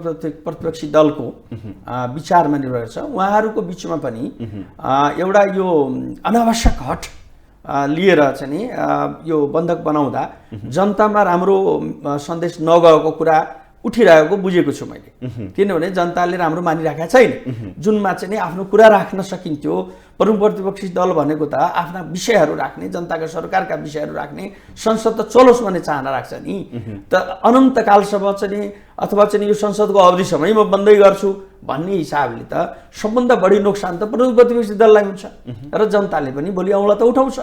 प्रतिपक्षी दलको विचारमा निर्भर गर्छ। उहाँहरूको बिचमा पनि एउटा यो अनावश्यक हट लिएर चाहिँ नि यो बन्धक बनाउँदा जनतामा राम्रो सन्देश नगएको कुरा उठिरहेको बुझेको छु मैले। किनभने जनताले राम्रो मानिराखेका छैन। जुनमा चाहिँ नि आफ्नो कुरा राख्न सकिन्थ्यो। प्रमुख प्रतिपक्षी दल भनेको त आफ्ना विषयहरू राख्ने, जनताका सरकारका विषयहरू राख्ने, संसद त चलोस् भन्ने चाहना राख्छ नि। त अनन्तकालसम्म चाहिँ नि अथवा चाहिँ यो संसदको अवधिसम्मै म बन्दै गर्छु भन्ने हिसाबले त सबभन्दा बढी नोक्सान त प्रमुख प्रतिपक्षी दललाई हुन्छ र जनताले पनि भोलि औँला त उठाउँछ।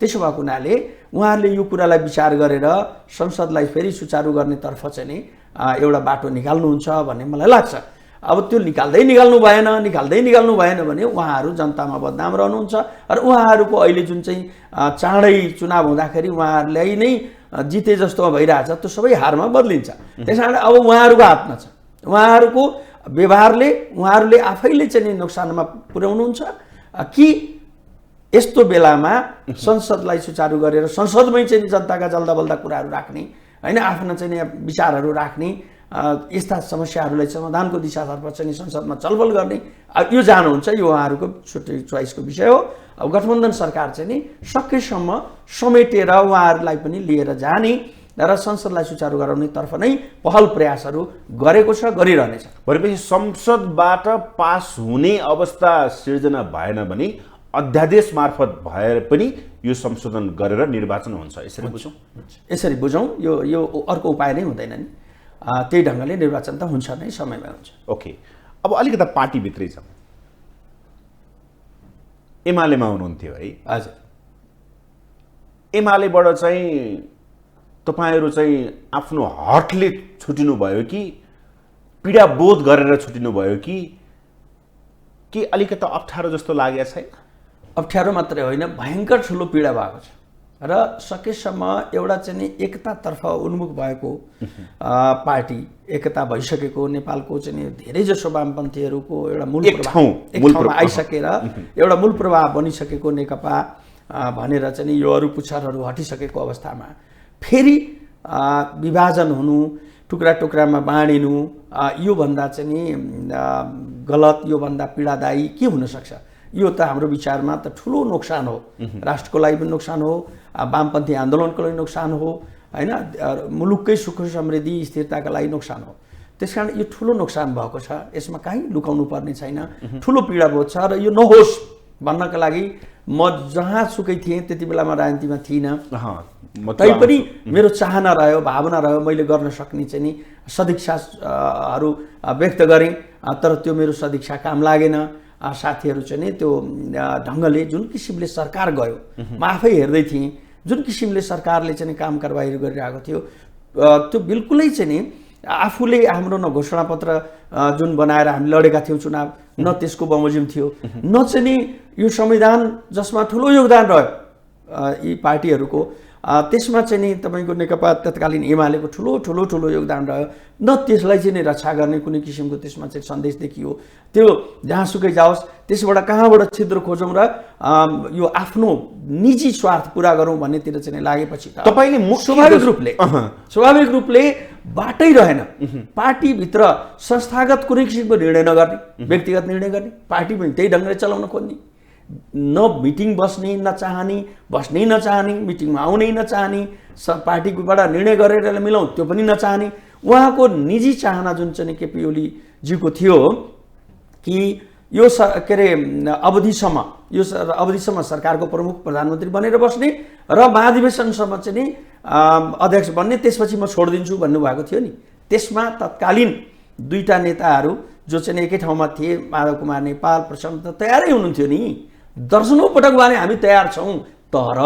त्यसो भएको हुनाले उहाँहरूले यो कुरालाई विचार गरेर संसदलाई फेरि सुचारू गर्नेतर्फ चाहिँ नि एउटा बाटो निकाल्नुहुन्छ भन्ने मलाई लाग्छ। अब त्यो निकाल्दै निकाल्नु भएन भने उहाँहरू जनतामा बदनाम रहनुहुन्छ र उहाँहरूको अहिले जुन चाहिँ चाँडै चुनाव हुँदाखेरि उहाँहरूलाई नै जिते जस्तो भइरहेछ त्यो सबै हारमा बदलिन्छ। त्यस कारण अब उहाँहरूको हातमा छ। उहाँहरूको व्यवहारले उहाँहरूले आफैले चाहिँ नोक्सानमा पुर्याउनुहुन्छ कि यस्तो बेलामा संसदलाई सुचारू गरेर संसदमै चाहिँ जनताका जल्दाबल्दा कुराहरू राख्ने हैन, आफ्ना चाहिँ विचारहरू राख्ने, यस्ता समस्याहरूलाई समाधानको दिशातर्फ चाहिँ संसदमा छलफल गर्ने यो जानुहुन्छ। यो उहाँहरूको छुट्टै चोइसको विषय हो। अब गठबन्धन सरकार चाहिँ नि सकेसम्म समेटेर उहाँहरूलाई पनि लिएर जाने र संसदलाई सुचारू गराउनेतर्फ नै पहल प्रयासहरू गरेको छ, गरिरहनेछ। भनेपछि संसदबाट पास हुने अवस्था सिर्जना भएन भने अध्यादेश मार्फत भएर पनि यो संशोधन गरेर निर्वाचन हुन्छ। यसरी बुझौँ? यसरी बुझौँ। यो अर्को उपाय नै हुँदैन नि। त्यही ढङ्गले निर्वाचन त हुन्छ नै, समयमा हुन्छ। ओके। अब अलिकता पार्टीभित्रै छ। एमालेमा हुनुहुन्थ्यो है? हजुर। एमालेबाट चाहिँ तपाईँहरू चाहिँ आफ्नो हटले छुटिनु भयो कि पीडा बोध गरेर छुटिनु भयो कि अलिकता अप्ठ्यारो जस्तो लागेको छैन? अप्ठ्यारो मात्रै होइन, भयङ्कर ठुलो पीडा भएको छ र सकेसम्म एउटा चाहिँ नि एकतातर्फ उन्मुख भएको पार्टी, एकता भइसकेको नेपालको चाहिँ नि धेरै जसो वामपन्थीहरूको एउटा मूल ठाउँमा आइसकेर एउटा मूल प्रभाव बनिसकेको नेकपा भनेर चाहिँ नि यो अरू पुच्छरहरू हटिसकेको अवस्थामा फेरि विभाजन हुनु, टुक्रा टुक्रामा बाँडिनु, योभन्दा चाहिँ नि गलत, योभन्दा पीडादायी के हुन सक्छ? यो त हाम्रो विचारमा त ठुलो नोक्सान हो। राष्ट्रको लागि पनि नोक्सान हो, वामपन्थी आन्दोलनको लागि नोक्सान हो हैन, मुलुककै सुख समृद्धि स्थिरताका लागि नोक्सान हो। त्यसकारण यो ठुलो नोक्सान भएको छ। यसमा कहीँ लुकाउनु पर्ने छैन। ठुलो पीडा बोध छ र यो नहोस् भन्नका लागि म जहाँ सुकै थिएँ त्यति बेला म राजनीतिमा थिइनँ, तैपनि मेरो चाहना रह्यो, भावना रह्यो, मैले गर्न सक्ने चाहिँ नि सदिच्छाहरू व्यक्त गरेँ। तर त्यो मेरो सदिच्छा काम लागेन। साथीहरू चाहिँ नि त्यो ढङ्गले जुन किसिमले सरकार गयो, म आफै हेर्दै थिएँ जुन किसिमले सरकारले चाहिँ काम कारबाहीहरू गरिरहेको थियो त्यो बिल्कुलै चाहिँ नि आफूले हाम्रो न घोषणापत्र जुन बनाएर हामी लडेका थियौँ चुनाव, न त्यसको बमोजिम थियो, न चाहिँ नि यो संविधान जसमा ठुलो योगदान रह्यो यी पार्टीहरूको, त्यसमा चाहिँ नि तपाईँको नेकपा तत्कालीन एमालेको ठुलो योगदान रह्यो, न त्यसलाई चाहिँ नि रक्षा गर्ने कुनै किसिमको त्यसमा चाहिँ सन्देश देखियो। त्यो जहाँसुकै जाओस् त्यसबाट कहाँबाट छिद्र खोजौँ र यो आफ्नो निजी स्वार्थ पुरा गरौँ भन्नेतिर चाहिँ लागेपछि तपाईँले स्वाभाविक रूपले बाटै रहेन। पार्टीभित्र संस्थागत कुनै किसिमको निर्णय नगर्ने, व्यक्तिगत निर्णय गर्ने, पार्टी पनि त्यही ढङ्गले चलाउन खोज्ने, न मिटिङ बस्नै नचाहने, मिटिङमा आउनै नचाहने, पार्टीबाट निर्णय गरेर मिलाउँ त्यो पनि नचाहने। उहाँको निजी चाहना जुन चाहिँ केपी ओलीजीको थियो कि यो के अरे अवधिसम्म सरकारको प्रमुख प्रधानमन्त्री बनेर बस्ने र महाधिवेशनसम्म चाहिँ नि अध्यक्ष बन्ने, त्यसपछि म छोडिदिन्छु भन्नुभएको थियो नि। त्यसमा तत्कालीन दुईटा नेताहरू जो चाहिँ एकै ठाउँमा थिए, माधव कुमार नेपाल, प्रशान्त त तयारै हुनुहुन्थ्यो नि। दर्जनौँ पटक भने हामी तयार छौँ, तर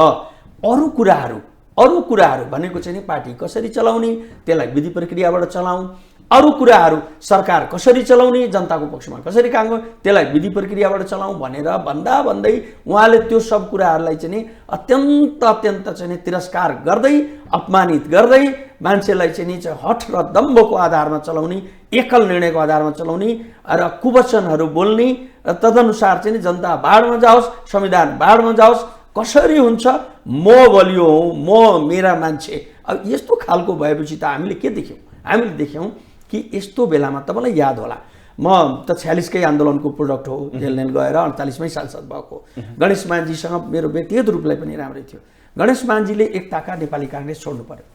अरू कुराहरू अरू कुराहरू भनेको चाहिँ नि पार्टी कसरी चलाउने, त्यसलाई विधि प्रक्रियाबाट चलाउँ, अरू कुराहरू सरकार कसरी चलाउने, जनताको पक्षमा कसरी काम गर्ने, त्यसलाई विधि प्रक्रियाबाट चलाउँ भनेर भन्दै उहाँले त्यो सब कुराहरूलाई चाहिँ नि अत्यन्त चाहिँ नि तिरस्कार गर्दै, अपमानित गर्दै, मान्छेलाई चाहिँ नि हठ र दम्भको आधारमा चलाउने, एकल निर्णयको आधारमा चलाउने र कुवचनहरू बोल्ने र तदनुसार चाहिँ नि जनता बाढमा जाओस्, संविधान बाढमा जाओस्, कसरी हुन्छ, म बलियो हुँ, म मेरा मान्छे। अब यस्तो खालको भएपछि त हामीले के देख्यौँ? हामीले देख्यौँ कि यस्तो बेलामा तपाईँलाई याद होला, म त 46कै आन्दोलनको प्रोडक्ट हो, जेल गएर 48मै सांसद भएको। गणेश मानजीसँग मेरो व्यक्तिगत रूपलाई पनि राम्रै थियो। गणेश मानजीले एकताका नेपाली काङ्ग्रेस छोड्नु पर्यो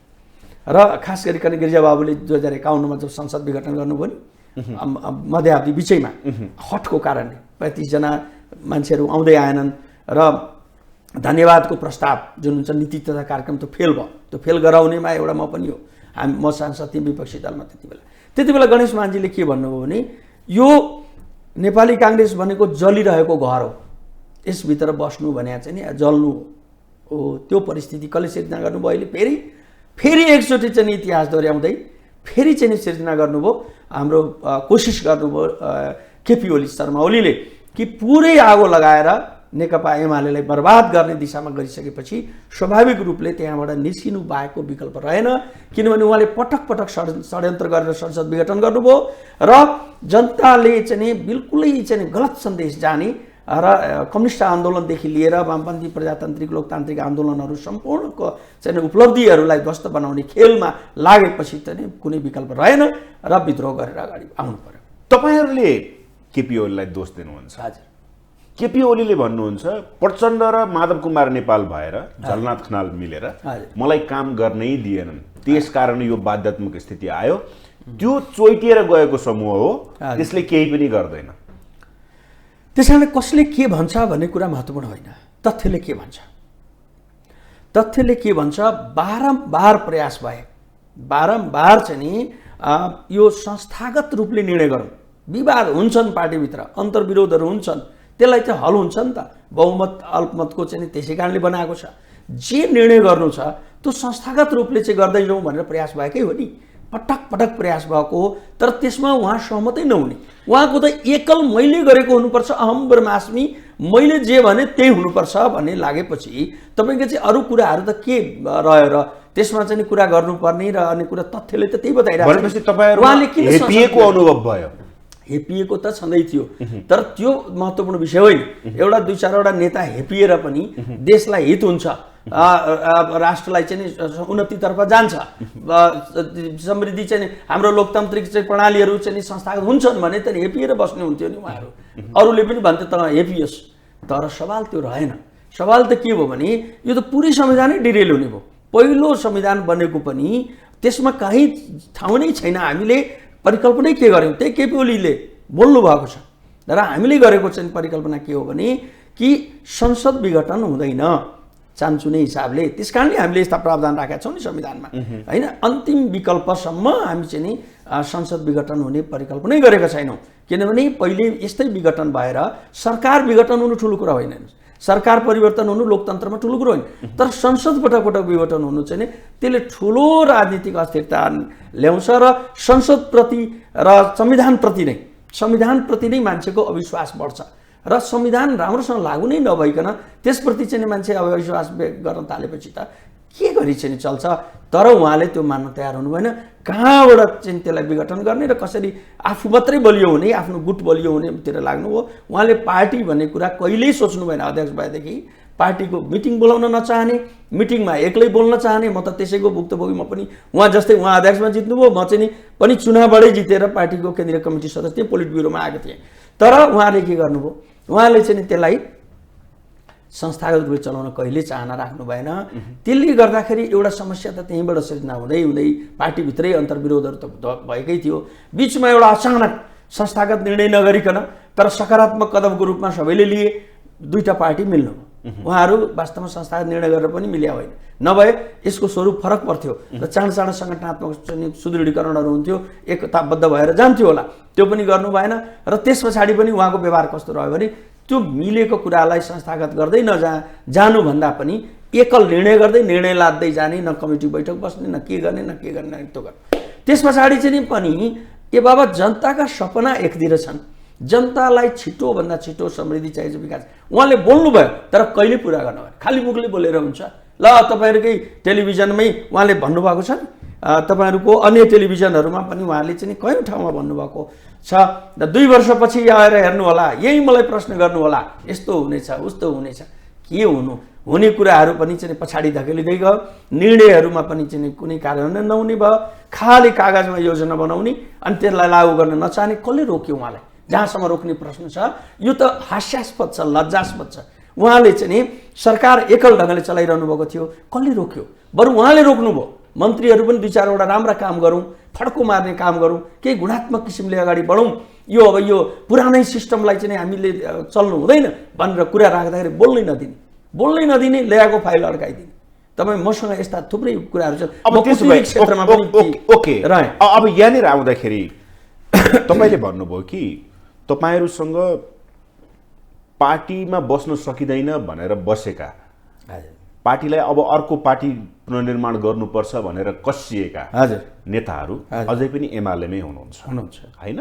र खास गरिकन गिरिजाबाबुले 2051मा जब संसद विघटन गर्नुभयो नि, मध्यावधि बिचैमा हटको कारणले 35 जना मान्छेहरू आउँदै आएनन् र धन्यवादको प्रस्ताव जुन हुन्छ नीति तथा कार्यक्रम त फेल भयो। त्यो फेल गराउनेमा एउटा म पनि हो, म सांसद थिएँ विपक्षी दलमा त्यति बेला गणेश मानजीले के भन्नुभयो भने यो नेपाली काङ्ग्रेस भनेको जलिरहेको घर हो, यसभित्र बस्नु भने चाहिँ नि जल्नु हो। त्यो परिस्थिति कसले सिर्जना गर्नुभयो? अहिले फेरि एकचोटि चाहिँ इतिहास दोहोऱ्याउँदै फेरि चाहिँ सिर्जना गर्नुभयो, हाम्रो कोसिस गर्नुभयो केपी ओली शर्मा ओलीले कि पुरै आगो लगाएर नेकपा एमालेलाई बर्बाद गर्ने दिशामा गरिसकेपछि स्वाभाविक रूपले त्यहाँबाट निस्किनु बाहेकको विकल्प रहेन, किनभने उहाँले पटक षड्यन्त्र गरेर संसद विघटन गर्नुभयो र जनताले चाहिँ बिल्कुलै चाहिँ गलत सन्देश जाने र कम्युनिस्ट आन्दोलनदेखि लिएर वामपन्थी प्रजातान्त्रिक लोकतान्त्रिक आन्दोलनहरू सम्पूर्णको चाहिँ उपलब्धिहरूलाई ध्वस्त बनाउने खेलमा लागेपछि चाहिँ कुनै विकल्प रहेन र विद्रोह गरेर अगाडि आउनु पर्यो। तपाईँहरूले केपी ओलीलाई दोष दिनुहुन्छ। हजुर, केपी ओलीले भन्नुहुन्छ प्रचण्ड र माधव कुमार नेपाल भएर झलनाथ खनाल मिलेर मलाई काम गर्नै दिएनन्, त्यसकारण यो बाध्यात्मक स्थिति आयो। त्यो चोइटिएर गएको समूह हो, त्यसले केही पनि गर्दैन। त्यसैले कसले के भन्छ भन्ने कुरा महत्त्वपूर्ण होइन, तथ्यले के भन्छ। तथ्यले के भन्छ, बारम्बार प्रयास भए, बारम्बार चाहिँ नि यो संस्थागत रूपले निर्णय गरौँ। विवाद हुन्छन् पार्टीभित्र, अन्तर्विरोधहरू हुन्छन्, त्यसलाई चाहिँ हल हुन्छ नि त। बहुमत अल्पमतको चाहिँ त्यसै कारणले बनाएको छ। जे निर्णय गर्नु छ त्यो संस्थागत रूपले चाहिँ गर्दै जाउँ भनेर प्रयास भएकै हो नि, पटक प्रयास भएको हो। तर त्यसमा उहाँ सहमतै नहुने, उहाँको त एकल मैले गरेको हुनुपर्छ, अहम ब्रह्मास्मि, मैले जे भने त्यही हुनुपर्छ भन्ने लागेपछि तपाईँको चाहिँ अरू कुराहरू त के रह्यो र त्यसमा चाहिँ कुरा गर्नुपर्ने र अन्य कुरा तथ्यले त त्यही बताइरहेको छ। उहाँले किन हेपिएको अनुभव भयो? हेपिएको त छँदै थियो, तर त्यो महत्त्वपूर्ण विषय होइन। एउटा दुई चारवटा नेता हेपिएर पनि देशलाई हित हुन्छ, राष्ट्रलाई चाहिँ उन्नतितर्फ जान्छ, समृद्धि चाहिँ हाम्रो लोकतान्त्रिक चाहिँ प्रणालीहरू चाहिँ संस्थागत हुन्छन् भने त हेपिएर बस्ने हुन्थ्यो नि उहाँहरू। अरूले पनि भन्थे त हेपियोस्, तर सवाल त्यो रहेन। सवाल त के भयो भने यो त पुरै संविधानै डिरेल हुने भयो। पहिलो संविधान बनेको पनि त्यसमा कहीँ ठाउँ नै छैन। हामीले परिकल्पनै के गर्यौँ, त्यही केपी ओलीले बोल्नु भएको छ र हामीले गरेको चाहिँ परिकल्पना के हो भने कि संसद विघटन हुँदैन चान्चुने हिसाबले। त्यस कारणले हामीले यस्ता प्रावधान राखेका छौँ नि संविधानमा, होइन। अन्तिम विकल्पसम्म हामी चाहिँ नि संसद विघटन हुने परिकल्पनै गरेका छैनौँ, किनभने पहिले यस्तै विघटन भएर सरकार विघटन हुनु ठुलो कुरा होइन, सरकार परिवर्तन हुनु लोकतन्त्रमा ठुलो कुरो होइन। तर संसद पटक विघटन हुनु चाहिँ त्यसले ठुलो राजनीतिक अस्थिरता ल्याउँछ र संसदप्रति र संविधानप्रति नै मान्छेको अविश्वास बढ्छ र संविधान राम्रोसँग लागू नै नभइकन त्यसप्रति चाहिँ मान्छे अविश्वास गर्न थालेपछि त के गरी चाहिँ चल्छ। तर उहाँले त्यो मान्न तयार हुनु भएन। कहाँबाट चाहिँ त्यसलाई विघटन गर्ने र कसरी आफू मात्रै बलियो हुने, आफ्नो गुट बलियो हुनेतिर लाग्नु हो। उहाँले पार्टी भन्ने कुरा कहिल्यै सोच्नु भएन। अध्यक्ष भएदेखि पार्टीको मिटिङ बोलाउन नचाहने, मिटिङमा एक्लै बोल्न चाहने। म त त्यसैको भुक्तभोगी, म पनि उहाँ जस्तै उहाँ अध्यक्षमा जित्नुभयो, म चाहिँ पनि चुनावबाटै जितेर पार्टीको केन्द्रीय कमिटी सदस्य पोलिट ब्युरोमा आएको थिएँ। तर उहाँले के गर्नुभयो, उहाँले चाहिँ त्यसलाई संस्थागत रूपले चलाउन कहिले चाहना राख्नु भएन। त्यसले गर्दाखेरि एउटा समस्या त त्यहीँबाट सिर्जना हुँदै पार्टीभित्रै अन्तर्विरोधहरू त भएकै थियो। बिचमा एउटा अचानक संस्थागत निर्णय नगरिकन तर सकारात्मक कदमको रूपमा सबैले लिए, दुईटा पार्टी मिल्नु। उहाँहरू वास्तवमा संस्थागत निर्णय गरेर पनि मिल्या होइन, नभए यसको स्वरूप फरक पर्थ्यो र चाँडो सङ्गठनात्मक सुदृढीकरणहरू हुन्थ्यो, एकताबद्ध भएर जान्थ्यो होला। त्यो पनि गर्नु भएन र त्यस पछाडि पनि उहाँको व्यवहार कस्तो रह्यो भने त्यो मिलेको कुरालाई संस्थागत गर्दै जानुभन्दा पनि एकल निर्णय गर्दै निर्णय लाद्दै जाने, न कमिटी बैठक बस्ने, न के गर्ने न त्यो गर्ने। त्यस पछाडि चाहिँ नि पनि ए बाबा जनताका सपना एकतिर छन्, जनतालाई छिटोभन्दा छिटो समृद्धि चाहिन्छ, विकास उहाँले बोल्नुभयो तर कहिले पुरा गर्नु भयो, खालि मुखले बोलेर हुन्छ। ल तपाईँहरूकै टेलिभिजनमै उहाँले भन्नुभएको छ नि, तपाईँहरूको अन्य टेलिभिजनहरूमा पनि उहाँले चाहिँ कयौँ ठाउँमा भन्नुभएको छ, 2 वर्षपछि आएर हेर्नु होला, यही मलाई प्रश्न गर्नु होला, यस्तो हुनेछ उस्तो हुनेछ। के हुने कुराहरू पनि चाहिँ पछाडि धकेलिँदै गयो, निर्णयहरूमा पनि चाहिँ कुनै कार्यान्वयन नहुने भयो, खालि कागजमा योजना बनाउने अनि त्यसलाई लागू गर्न नचाहने। कसले रोक्यो उहाँलाई? जहाँसम्म रोक्ने प्रश्न छ यो त हास्यास्पद छ, लज्जास्पद छ। उहाँले चाहिँ सरकार एकल ढङ्गले चलाइरहनु भएको थियो, कसले रोक्यो? बरु उहाँले रोक्नुभयो। मन्त्रीहरू पनि 2-4वटा राम्रा काम गरौँ, फड्को मार्ने काम गरौँ, केही गुणात्मक किसिमले अगाडि बढौँ, यो अब यो पुरानै सिस्टमलाई चाहिँ हामीले चल्नु हुँदैन भनेर कुरा राख्दाखेरि बोल्नै नदिने ल्याएको फाइल अड्काइदिने। तपाईँ मसँग यस्ता थुप्रै कुराहरू छ। अब त्यसो भए क्षेत्रमा पनि ओके। अब यहाँनिर आउँदाखेरि तपाईँले भन्नुभयो कि तपाईँहरूसँग पार्टीमा बस्न सकिँदैन भनेर बसेका, पार्टीलाई अब अर्को पार्टी पुनर्निर्माण गर्नुपर्छ भनेर कसिएका नेताहरू अझै पनि एमालेमै हुनुहुन्छ होइन?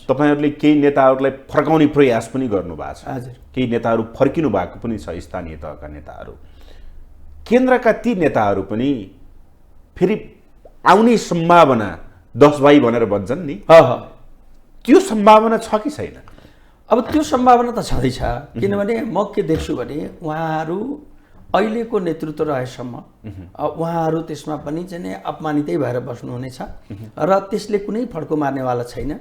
तपाईँहरूले केही नेताहरूलाई फर्काउने प्रयास पनि गर्नुभएको छ, केही नेताहरू फर्किनु भएको पनि छ, स्थानीय तहका नेताहरू। केन्द्रका ती नेताहरू पनि फेरि आउने सम्भावना 10 भाइ भनेर भन्छन् नि, त्यो सम्भावना छ कि छैन? अब त्यो सम्भावना त छँदैछ, किनभने म के देख्छु भने उहाँहरू अहिलेको नेतृत्व रहेसम्म उहाँहरू त्यसमा पनि चाहिँ अपमानितै भएर बस्नुहुनेछ र त्यसले कुनै फड्को मार्नेवाला छैन।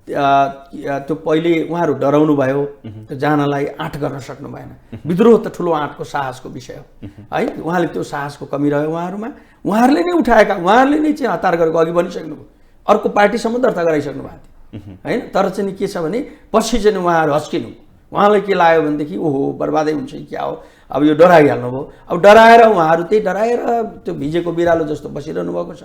त्यो पहिले उहाँहरू डराउनु भयो, त्यो जानलाई आँट गर्न सक्नु भएन। विद्रोह त ठुलो आँटको साहसको विषय हो है, उहाँले त्यो साहसको कमी रह्यो उहाँहरूमा। उहाँहरूले नै उठाएका, उहाँहरूले नै चाहिँ हतार गरेको, अघि भनिसक्नुभयो, अर्को पार्टीसम्म दर्ता गराइसक्नु भएको थियो होइन। तर चाहिँ के छ भने पछि चाहिँ उहाँहरू हस्किनु, उहाँलाई के लाग्यो भनेदेखि ओहो बर्बादै हुन्छ कि क्या हो, अब यो डराइहाल्नु भयो। अब डराएर उहाँहरू त्यही डराएर त्यो भिजेको बिरालो जस्तो बसिरहनु भएको छ।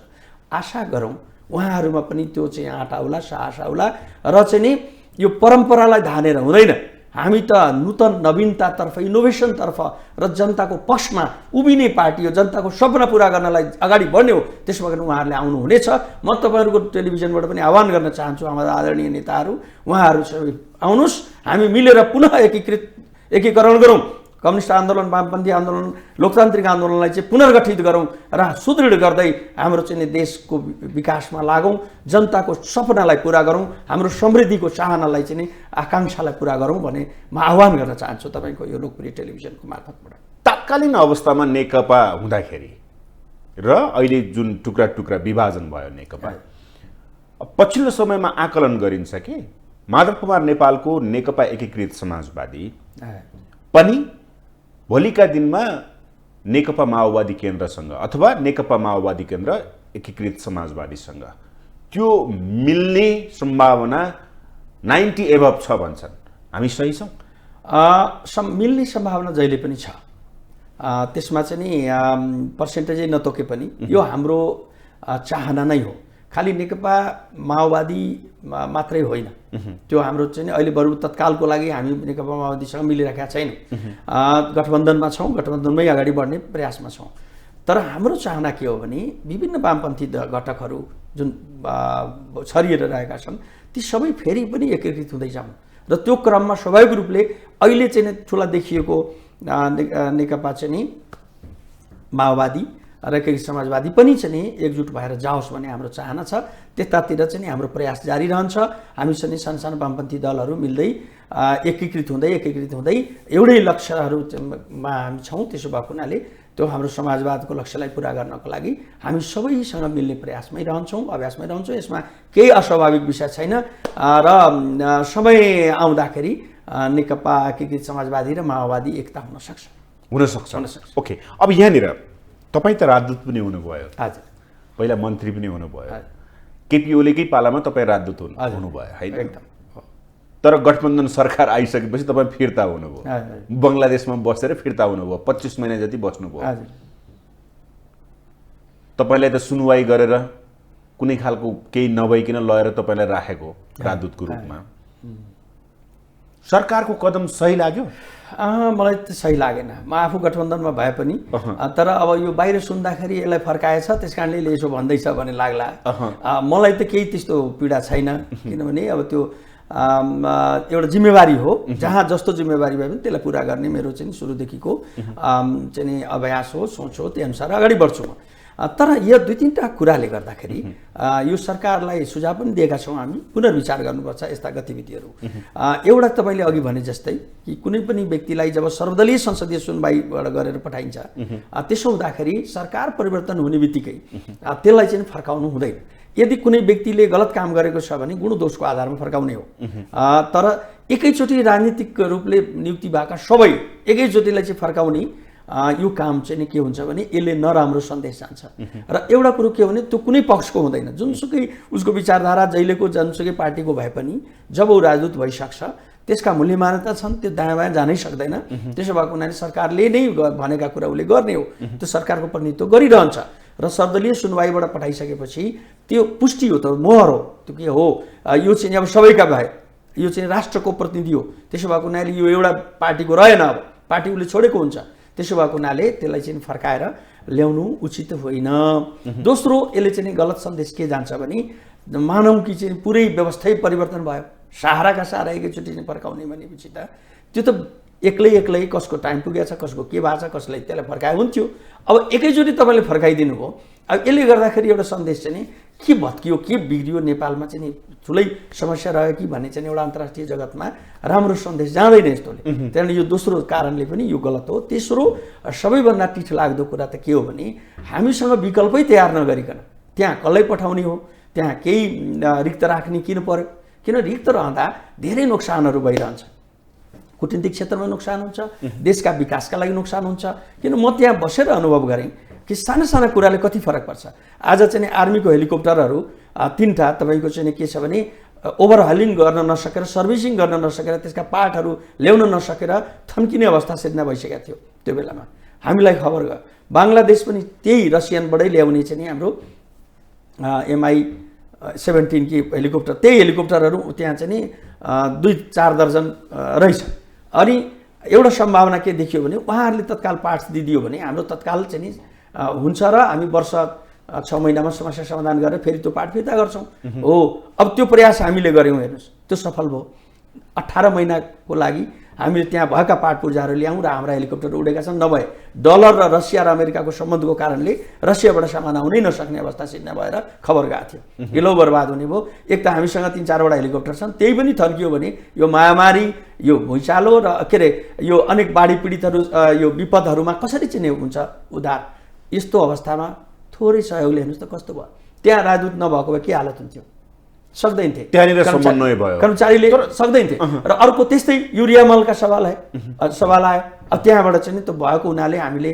आशा गरौँ उहाँहरूमा पनि त्यो चाहिँ आँट आउला, साहस आउला र चाहिँ नि यो परम्परालाई धानेर हुँदैन। हामी त नूतन नवीनतातर्फ, इनोभेसनतर्फ र जनताको पक्षमा उभिने पार्टी हो, जनताको सपना पुरा गर्नलाई अगाडि बढ्ने हो। त्यसो भएर उहाँहरूले आउनुहुनेछ। म तपाईँहरूको टेलिभिजनबाट पनि आह्वान गर्न चाहन्छु, हाम्रा आदरणीय नेताहरू, उहाँहरू सबै आउनुहोस्, हामी मिलेर पुनः एकीकरण गरौँ, कम्युनिस्ट आन्दोलन, वामपन्थी आन्दोलन, लोकतान्त्रिक आन्दोलनलाई चाहिँ पुनर्गठित गरौँ र सुदृढ गर्दै हाम्रो चाहिँ देशको विकासमा लागौँ, जनताको सपनालाई पुरा गरौँ, हाम्रो समृद्धिको चाहनालाई चाहिँ आकाङ्क्षालाई पुरा गरौँ भन्ने म आह्वान गर्न चाहन्छु तपाईँको यो लोकप्रिय टेलिभिजनको मार्फतबाट। तत्कालीन अवस्थामा नेकपा हुँदाखेरि र अहिले जुन टुक्रा टुक्रा विभाजन भयो नेकपा, पछिल्लो समयमा आकलन गरिन्छ कि माधव कुमार नेपालको नेकपा एकीकृत समाजवादी पनि भोलिका दिनमा नेकपा माओवादी केन्द्रसँग अथवा नेकपा माओवादी केन्द्र एकीकृत समाजवादीसँग त्यो मिल्ने सम्भावना 90 एभब छ भन्छन्। हामी सही छौँ? मिल्ने सम्भावना जहिले पनि छ। त्यसमा चाहिँ नि पर्सेन्टेजै नतोके पनि यो हाम्रो चाहना नै हो। खालि नेकपा माओवादी मात्रै होइन, त्यो हाम्रो चाहिँ अहिले बरु तत्कालको लागि हामी नेकपा माओवादीसँग मिलिरहेका छैनौँ, गठबन्धनमा छौँ, गठबन्धनमै अगाडि बढ्ने प्रयासमा छौँ। तर हाम्रो चाहना के हो भने विभिन्न वामपन्थी घटकहरू जुन छरिएर रहेका छन् ती सबै फेरि पनि एकीकृत हुँदै जाउँ र त्यो क्रममा स्वाभाविक रूपले अहिले चाहिँ ठुला देखिएको नेकपा चाहिँ नि माओवादी र एकीकृत समाजवादी पनि चाहिँ नि एकजुट भएर जाओस् भन्ने हाम्रो चाहना छ। त्यतातिर चाहिँ हाम्रो प्रयास जारी रहन्छ। हामी चाहिँ सानो वामपन्थी दलहरू मिल्दै एकीकृत हुँदै एउटै लक्ष्यहरूमा हामी छौँ। त्यसो भएको हुनाले त्यो हाम्रो समाजवादको लक्ष्यलाई पुरा गर्नको लागि हामी सबैसँग मिल्ने प्रयासमै रहन्छौँ, अभ्यासमै रहन्छौँ। यसमा केही अस्वाभाविक विषय छैन र समय आउँदाखेरि नेकपा एकीकृत समाजवादी र माओवादी एकता हुन सक्छ। ओके, अब यहाँनिर तपाईँ त राजदूत पनि हुनुभयो, हजुर, पहिला मन्त्री पनि हुनुभयो, केपी ओलीकै पालामा तपाईँ राजदूत हुनुभयो होइन? एकदम। तर गठबन्धन सरकार आइसकेपछि तपाईँ फिर्ता हुनुभयो, बङ्गलादेशमा बसेर फिर्ता हुनुभयो, 25 महिना जति बस्नुभयो। तपाईँलाई त सुनवाई गरेर कुनै खालको केही नभइकन लगेर तपाईँलाई राखेको राजदूतको रूपमा। सरकारको कदम सही लाग्यो? मलाई त सही लागेन। म आफू गठबन्धनमा भए पनि तर अब यो बाहिर सुन्दाखेरि यसलाई फर्काएछ त्यस कारणले यसले यसो भन्दैछ भन्ने लाग्ला। मलाई त केही त्यस्तो पीडा छैन, किनभने अब त्यो एउटा जिम्मेवारी हो, जहाँ जस्तो जिम्मेवारी भए पनि त्यसलाई पुरा गर्ने मेरो चाहिँ सुरुदेखिको चाहिँ अभ्यास हो, सोच हो, त्यही अनुसार अगाडि बढ्छु म। तर यो दुई तीनटा कुराले गर्दाखेरि यो सरकारलाई सुझाव पनि दिएका छौँ हामी, पुनर्विचार गर्नुपर्छ यस्ता गतिविधिहरू। एउटा तपाईँले अघि भने जस्तै कि कुनै पनि व्यक्तिलाई जब सर्वदलीय संसदीय सुनवाईबाट गरेर पठाइन्छ, त्यसो हुँदाखेरि सरकार परिवर्तन हुने बित्तिकै त्यसलाई चाहिँ फर्काउनु हुँदैन। यदि कुनै व्यक्तिले गलत काम गरेको छ भने गुण दोषको आधारमा फर्काउने हो। तर एकैचोटि राजनीतिक रूपले नियुक्ति भएका सबै एकैचोटिलाई चाहिँ फर्काउने यो काम चाहिँ के हुन्छ भने यसले नराम्रो सन्देश जान्छ। र एउटा कुरो के हो भने त्यो कुनै पक्षको हुँदैन, जुनसुकै उसको विचारधारा जहिलेको जुनसुकै पार्टीको भए पनि जब ऊ राजदूत भइसक्छ त्यसका मूल्य मान्यता छन्, त्यो दायाँ बायाँ जानै सक्दैन। त्यसो भएको हुनाले सरकारले नै भनेका कुरा उसले गर्ने हो, त्यो सरकारको प्रतिनिधित्व गरिरहन्छ। र सर्वदलीय सुनवाईबाट पठाइसकेपछि त्यो पुष्टि हो, त मोहर हो, त्यो के हो, यो चाहिँ अब सबैका भए, यो चाहिँ राष्ट्रको प्रतिनिधि हो। त्यसो भएको हुनाले यो एउटा पार्टीको रहेन, अब पार्टी उसले छोडेको हुन्छ। त्यसो भएको हुनाले त्यसलाई चाहिँ फर्काएर ल्याउनु उचित होइन। दोस्रो, यसले चाहिँ गलत सन्देश के जान्छ भने मानव कि चाहिँ पुरै व्यवस्थै परिवर्तन भयो, सहाराका सहारा एकैचोटि चाहिँ फर्काउने भनेपछि त त्यो त एक्लै कसको टाइम पुगेछ, कसको के भएको छ, कसलाई त्यसलाई फर्काए हुन्थ्यो। अब एकैचोटि तपाईँले फर्काइदिनु भयो। अब यसले गर्दाखेरि एउटा सन्देश चाहिँ के भत्कियो, के बिग्रियो, नेपालमा चाहिँ ठुलै समस्या रह्यो कि भन्ने चाहिँ एउटा अन्तर्राष्ट्रिय जगतमा राम्रो सन्देश जाँदैन यस्तोले। त्यहाँदेखि यो दोस्रो कारणले पनि यो गलत हो। तेस्रो, सबैभन्दा टिठो लाग्दो कुरा त के हो भने हामीसँग विकल्पै तयार नगरिकन त्यहाँ कसलाई पठाउने हो, त्यहाँ केही रिक्त राख्ने किन पर्यो? किन रिक्त रहँदा धेरै नोक्सानहरू भइरहन्छ। कूटनीतिक क्षेत्रमा नोक्सान हुन्छ, देशका विकासका लागि नोक्सान हुन्छ। किन म त्यहाँ बसेर अनुभव गरेँ कि साना साना कुराले कति फरक पर्छ। आज चाहिँ आर्मीको हेलिकप्टरहरू तीनटा तपाईँको चाहिँ के छ भने ओभरहलिङ गर्न नसकेर, सर्भिसिङ गर्न नसकेर, त्यसका पार्टहरू ल्याउन नसकेर थन्किने अवस्था सिर्जना भइसकेको थियो। त्यो बेलामा हामीलाई खबर गयो। बङ्गलादेश पनि त्यही रसियनबाटै ल्याउने चाहिँ हाम्रो MI-17 कि हेलिकप्टर, त्यही हेलिकप्टरहरू त्यहाँ चाहिँ 2-4 दर्जन रहेछ। अनि एउटा सम्भावना के देखियो भने उहाँहरूले तत्काल पार्ट्स दिदियो भने हाम्रो तत्काल चाहिँ हुन्छ र हामी वर्ष 6 महिनामा समस्या समाधान गरेर फेरि त्यो पार्ट फिर्ता गर्छौँ। हो, अब त्यो प्रयास हामीले गऱ्यौँ, हेर्नुहोस् त्यो सफल भयो। 18 महिनाको लागि हामीले त्यहाँ भएका पार्ट पूर्जाहरू ल्याउँ र हाम्रा हेलिकप्टर उडेका छन्। नभए डलर र रसिया र अमेरिकाको सम्बन्धको कारणले रसियाबाट सामान आउनै नसक्ने अवस्था सिर्जना भएर खबर गएको थियो। हिलो बर्बाद हुने भयो। एक त हामीसँग 3-4वटा हेलिकप्टर छन्, त्यही पनि थन्कियो भने यो महामारी, यो भुइँचालो र के अरे यो अनेक बाढी पीडितहरू यो विपदहरूमा कसरी चाहिँ हुन्छ उद्धार? यस्तो अवस्थामा थोरै सहयोगले हेर्नुहोस् त कस्तो भयो। त्यहाँ राजदूत नभएको भए के हालत हुन्थ्यो? सक्दैन थिए, त्यहाँनिर समन्वय भयो, कर्मचारीले सक्दैन थिए। र अर्को त्यस्तै युरिया मलका सवाल आयो। अब त्यहाँबाट चाहिँ त्यो भएको हुनाले हामीले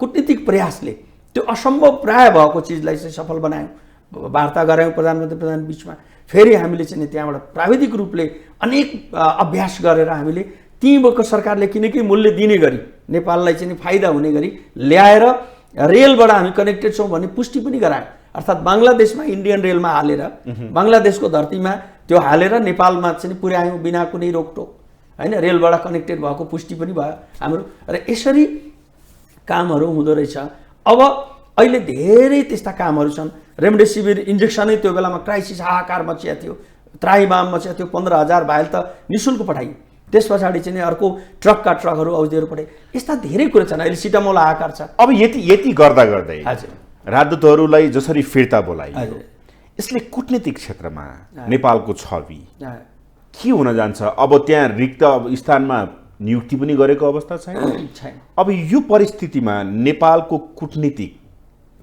कूटनीतिक प्रयासले त्यो असम्भव प्राय भएको चिजलाई चाहिँ सफल बनायौँ, वार्ता गरायौँ प्रधानमन्त्री प्रधान बिचमा। फेरि हामीले चाहिँ त्यहाँबाट प्राविधिक रूपले अनेक अभ्यास गरेर हामीले त्यहीँको सरकारले किनकि मूल्य दिने गरी नेपाललाई चाहिँ फाइदा हुने गरी ल्याएर रेलबाट हामी कनेक्टेड छौँ भन्ने पुष्टि पनि गरायौँ। अर्थात् बङ्गलादेशमा इन्डियन रेलमा हालेर बङ्गलादेशको धरतीमा त्यो हालेर नेपालमा चाहिँ पुर्यायौँ बिना कुनै रोकटोक, होइन? रेलबाट कनेक्टेड भएको पुष्टि पनि भयो हाम्रो। र यसरी कामहरू हुँदो रहेछ। अब अहिले धेरै त्यस्ता कामहरू छन्। रेमडेसिभिर इन्जेक्सनै त्यो बेलामा क्राइसिस हाहाकार मचिया थियो, त्राहिमाम मचिया थियो। 15,000 भाइल त निःशुल्क पठाइयो। त्यस पछाडि चाहिँ अर्को ट्रकका ट्रकहरू औषधिहरू पठाए। यस्ता धेरै कुरा छन्। अहिले सिटामोल हाहाकार छ। अब यति गर्दा गर्दै हजुर राजदूतहरूलाई जसरी फिर्ता बोलाइयो, यसले कूटनीतिक क्षेत्रमा नेपालको छवि के हुन जान्छ? अब त्यहाँ रिक्त स्थानमा नियुक्ति पनि गरेको अवस्था छैन। अब यो परिस्थितिमा नेपालको कूटनीतिक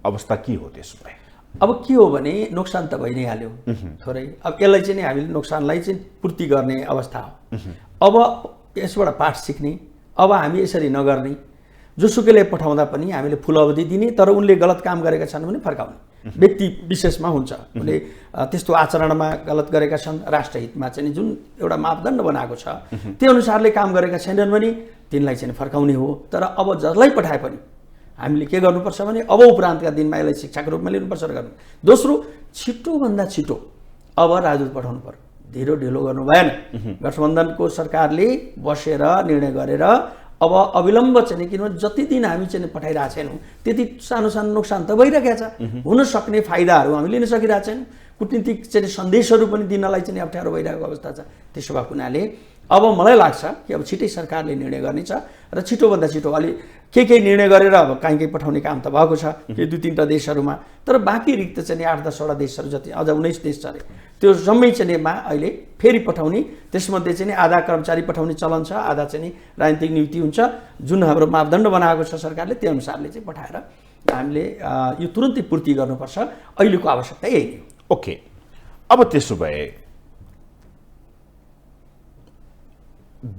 अवस्था के हो? त्यसो भए अब के हो भने नोक्सान त भइ नै हाल्यो थोरै। अब यसलाई चाहिँ हामीले नोक्सानलाई चाहिँ पूर्ति गर्ने अवस्था हो। अब यसबाट पाठ सिक्ने, अब हामी यसरी नगर्ने। जोसुकैले पठाउँदा पनि हामीले फुल अवधि दिने, तर उनले गलत काम गरेका छन् भने फर्काउने। व्यक्ति विशेषमा हुन्छ, उनले त्यस्तो आचरणमा गलत गरेका छन्, राष्ट्रहितमा चाहिँ जुन एउटा मापदण्ड बनाएको छ त्यो अनुसारले काम गरेका छैनन् भने तिनलाई चाहिँ फर्काउने हो। तर अब जसलाई पठाए पनि हामीले के गर्नुपर्छ भने अब उपरान्तका दिनमा यसलाई शिक्षाको रूपमा लिनुपर्छ र गर्नु। दोस्रो, छिटोभन्दा छिटो अब राजदूत पठाउनु पर्यो। ढिलो गर्नु भएन। गठबन्धनको सरकारले बसेर निर्णय गरेर अब अविलम्ब चाहिँ किनभने जति दिन हामी चाहिँ पठाइरहेको छैनौँ त्यति सानो सानो नोक्सान त भइरहेको छ, हुन सक्ने फाइदाहरू हामी लिन सकिरहेको छैनौँ, कुटनीतिक चाहिँ सन्देशहरू पनि दिनलाई चाहिँ अप्ठ्यारो भइरहेको अवस्था छ। त्यसो भएको हुनाले अब मलाई लाग्छ कि अब छिटै सरकारले निर्णय गर्नेछ र छिटोभन्दा छिटो अलि केही निर्णय गरेर अब कहीँ पठाउने काम त भएको छ केही 2-3टा देशहरूमा, तर बाँकी रिक्त चाहिँ 8-10वटा देशहरू जति अझ 19 देश छ अरे त्यो जम्मै चाहिँमा अहिले फेरि पठाउने, त्यसमध्ये चाहिँ आधा कर्मचारी पठाउने चलन छ, आधा चाहिँ राजनीतिक नियुक्ति हुन्छ। जुन हाम्रो मापदण्ड बनाएको छ सरकारले त्यो अनुसारले चाहिँ पठाएर हामीले यो तुरुन्तै पूर्ति गर्नुपर्छ, अहिलेको आवश्यकता यही हो। ओके, अब त्यसो भए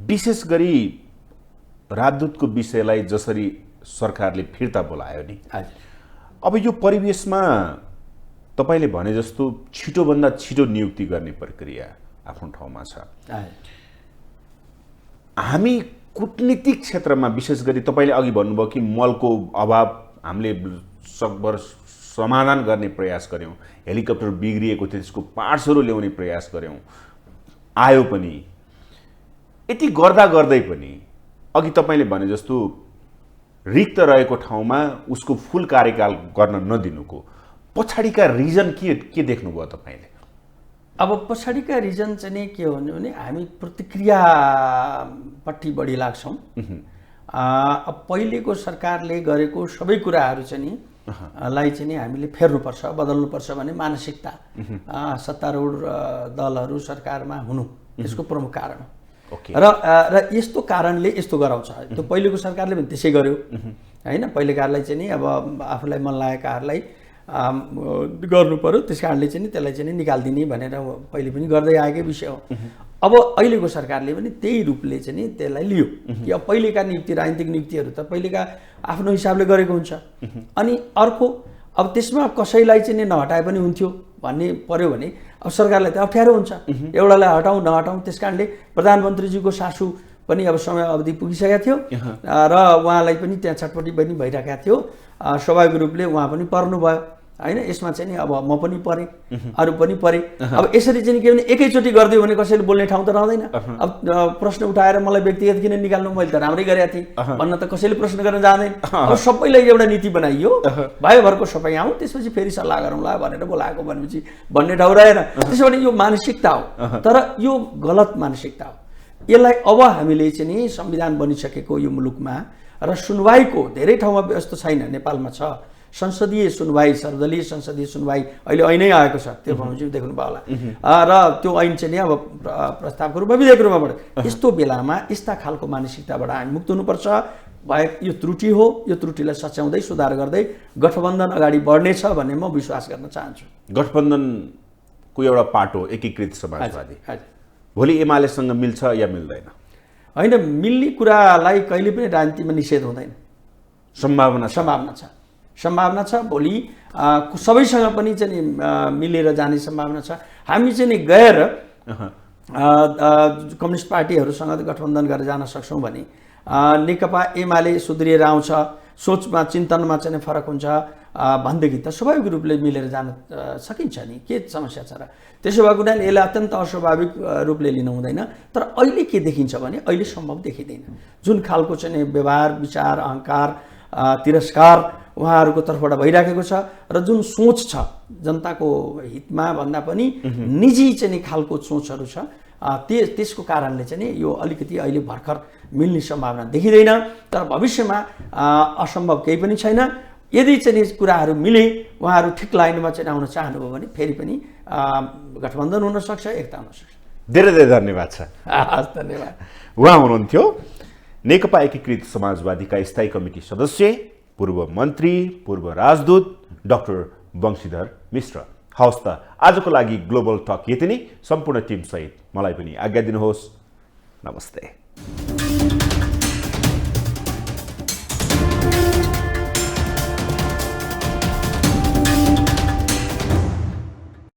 विशेष गरी राजदूतको विषयलाई जसरी सरकारले फिर्ता बोलायो नि, अब यो परिवेशमा तपाईले भने जस्तो छिटोभन्दा छिटो नियुक्ति गर्ने प्रक्रिया आफ्नो ठाउँमा छ। हामी कूटनीतिक क्षेत्रमा विशेष गरी तपाईले अघि भन्नुभयो कि मलको अभाव हामीले सकभर समाधान गर्ने प्रयास गर्यौं, हेलिकप्टर बिग्रिएको थियो त्यसको पार्ट्सहरू ल्याउने प्रयास गर्यौं, आयो पनि। यति गर्दा गर्दै पनि अघि तपाईले भने जस्तो रिक्त रहेको ठाउँमा उसको फुल कार्यकाल गर्न नदिनुको पछाडिका रिजन के देख्नुभयो तपाईले? अब पछाडिका रिजन चाहिँ के हो भने हामी प्रतिक्रियापट्टि बढी लाग्छौँ। अब पहिलेको सरकारले गरेको सबै कुराहरू चाहिँ लाई चाहिँ हामीले फेर्नुपर्छ, बदल्नुपर्छ भन्ने मानसिकता सत्तारूढ दलहरू सरकारमा हुनु यसको प्रमुख कारण हो। र यस्तो कारणले यस्तो गराउँछ। त्यो पहिलेको सरकारले पनि त्यसै गर्यो हैन, पहिलेकाहरूलाई चाहिँ नि अब आफूलाई मन लागेकाहरूलाई गर्नु पर्यो, त्यस कारणले चाहिँ त्यसलाई चाहिँ निकाल्दिने भनेर पहिले पनि गर्दै आएकै विषय हो। अब अहिलेको सरकारले पनि त्यही रूपले चाहिँ त्यसलाई लियो कि अब पहिलेका नियुक्ति राजनीतिक नियुक्तिहरू त पहिलेका आफ्नो हिसाबले गरेको हुन्छ, अनि अर्को अब त्यसमा कसैलाई चाहिँ नहटाए पनि हुन्थ्यो भन्ने पर्यो भने अब सरकारलाई त अप्ठ्यारो हुन्छ, एउटालाई हटाउँ नहटाउँ। त्यस कारणले प्रधानमन्त्रीजीको सासू पनि अब समय अवधि पुगिसकेका थियो र उहाँलाई पनि त्यहाँ छटपटी पनि भइरहेका थियो, स्वाभाविक रूपले उहाँ पनि पर्नुभयो हैन। यसमा चाहिँ नि अब म पनि परेँ, अरू पनि परे। अब यसरी चाहिँ के भने एकैचोटि गरिदियो भने कसैले बोल्ने ठाउँ त रहँदैन। अब प्रश्न उठाएर मलाई व्यक्तिगत किन निकाल्नु, मैले त राम्रै गरेका थिएँ भन्न त कसैले प्रश्न गर्न जाँदैन। अब सबैलाई एउटा नीति बनाइयो, भाइभरको सबै आउँ त्यसपछि फेरि सल्लाह गरौँला भनेर बोलाएको भनेपछि भन्ने ठाउँ रहेन। त्यसो भने यो मानसिकता हो, तर यो गलत मानसिकता हो। यसलाई अब हामीले चाहिँ नि संविधान बनिसकेको यो मुलुकमा र सुनवाईको धेरै ठाउँमा व्यवस्था छैन, नेपालमा छ संसदीय सुनवाई, सर्वदलीय संसदीय सुनवाई अहिले ऐनै आएको छ, त्यो भाउजू देख्नुभयो होला। र त्यो ऐन चाहिँ नि अब प्रस्तावको रूपमा विधेयकको रूपमा बढ्यो। यस्तो बेलामा यस्ता खालको मानसिकताबाट हामी मुक्त हुनुपर्छ। यो त्रुटि हो, यो त्रुटिलाई सच्याउँदै सुधार गर्दै गठबन्धन अगाडि बढ्नेछ भन्ने म विश्वास गर्न चाहन्छु। गठबन्धनको एउटा पाटो एकीकृत समाजवादी भोलि एमालेसँग मिल्छ या मिल्दैन? होइन, मिल्ने कुरालाई कहिले पनि राजनीतिमा निषेध हुँदैन। सम्भावना छ भोलि सबैसँग पनि चाहिँ मिलेर जाने सम्भावना छ। हामी चाहिँ नि गएर कम्युनिस्ट पार्टीहरूसँग गठबन्धन गरेर जान सक्छौँ भने नेकपा एमाले सुध्रिएर आउँछ, सोचमा चिन्तनमा चाहिँ फरक हुन्छ भनेदेखि त स्वाभाविक रूपले मिलेर जान सकिन्छ नि, के समस्या छ र? त्यसो भएको हुनाले यसलाई अत्यन्त अस्वाभाविक रूपले लिनु हुँदैन। तर अहिले के देखिन्छ भने अहिले सम्भव देखिँदैन। जुन खालको चाहिँ व्यवहार, विचार, अहङ्कार, तिरस्कार उहाँहरूको तर्फबाट भइराखेको छ र जुन सोच छ जनताको हितमा भन्दा पनि निजी चाहिँ खालको सोचहरू छ, त्यसको कारणले चाहिँ यो अलिकति अहिले भर्खर मिल्ने सम्भावना देखिँदैन। तर भविष्यमा असम्भव केही पनि छैन। यदि चाहिँ कुराहरू मिले, उहाँहरू ठिक लाइनमा चाहिँ आउन चाहनुभयो भने फेरि पनि गठबन्धन हुन सक्छ, एकता हुन सक्छ। धेरै धेरै धन्यवाद छ। धन्यवाद। उहाँ हुनुहुन्थ्यो नेकपा एकीकृत समाजवादीका स्थायी कमिटी सदस्य, पूर्व मन्त्री, पूर्व राजदूत डाक्टर वंशीधर मिश्र। हवस् त, आजको लागि ग्लोबल टक यति नै। सम्पूर्ण टिम सहित मलाई पनि आज्ञा दिनुहोस्। नमस्ते।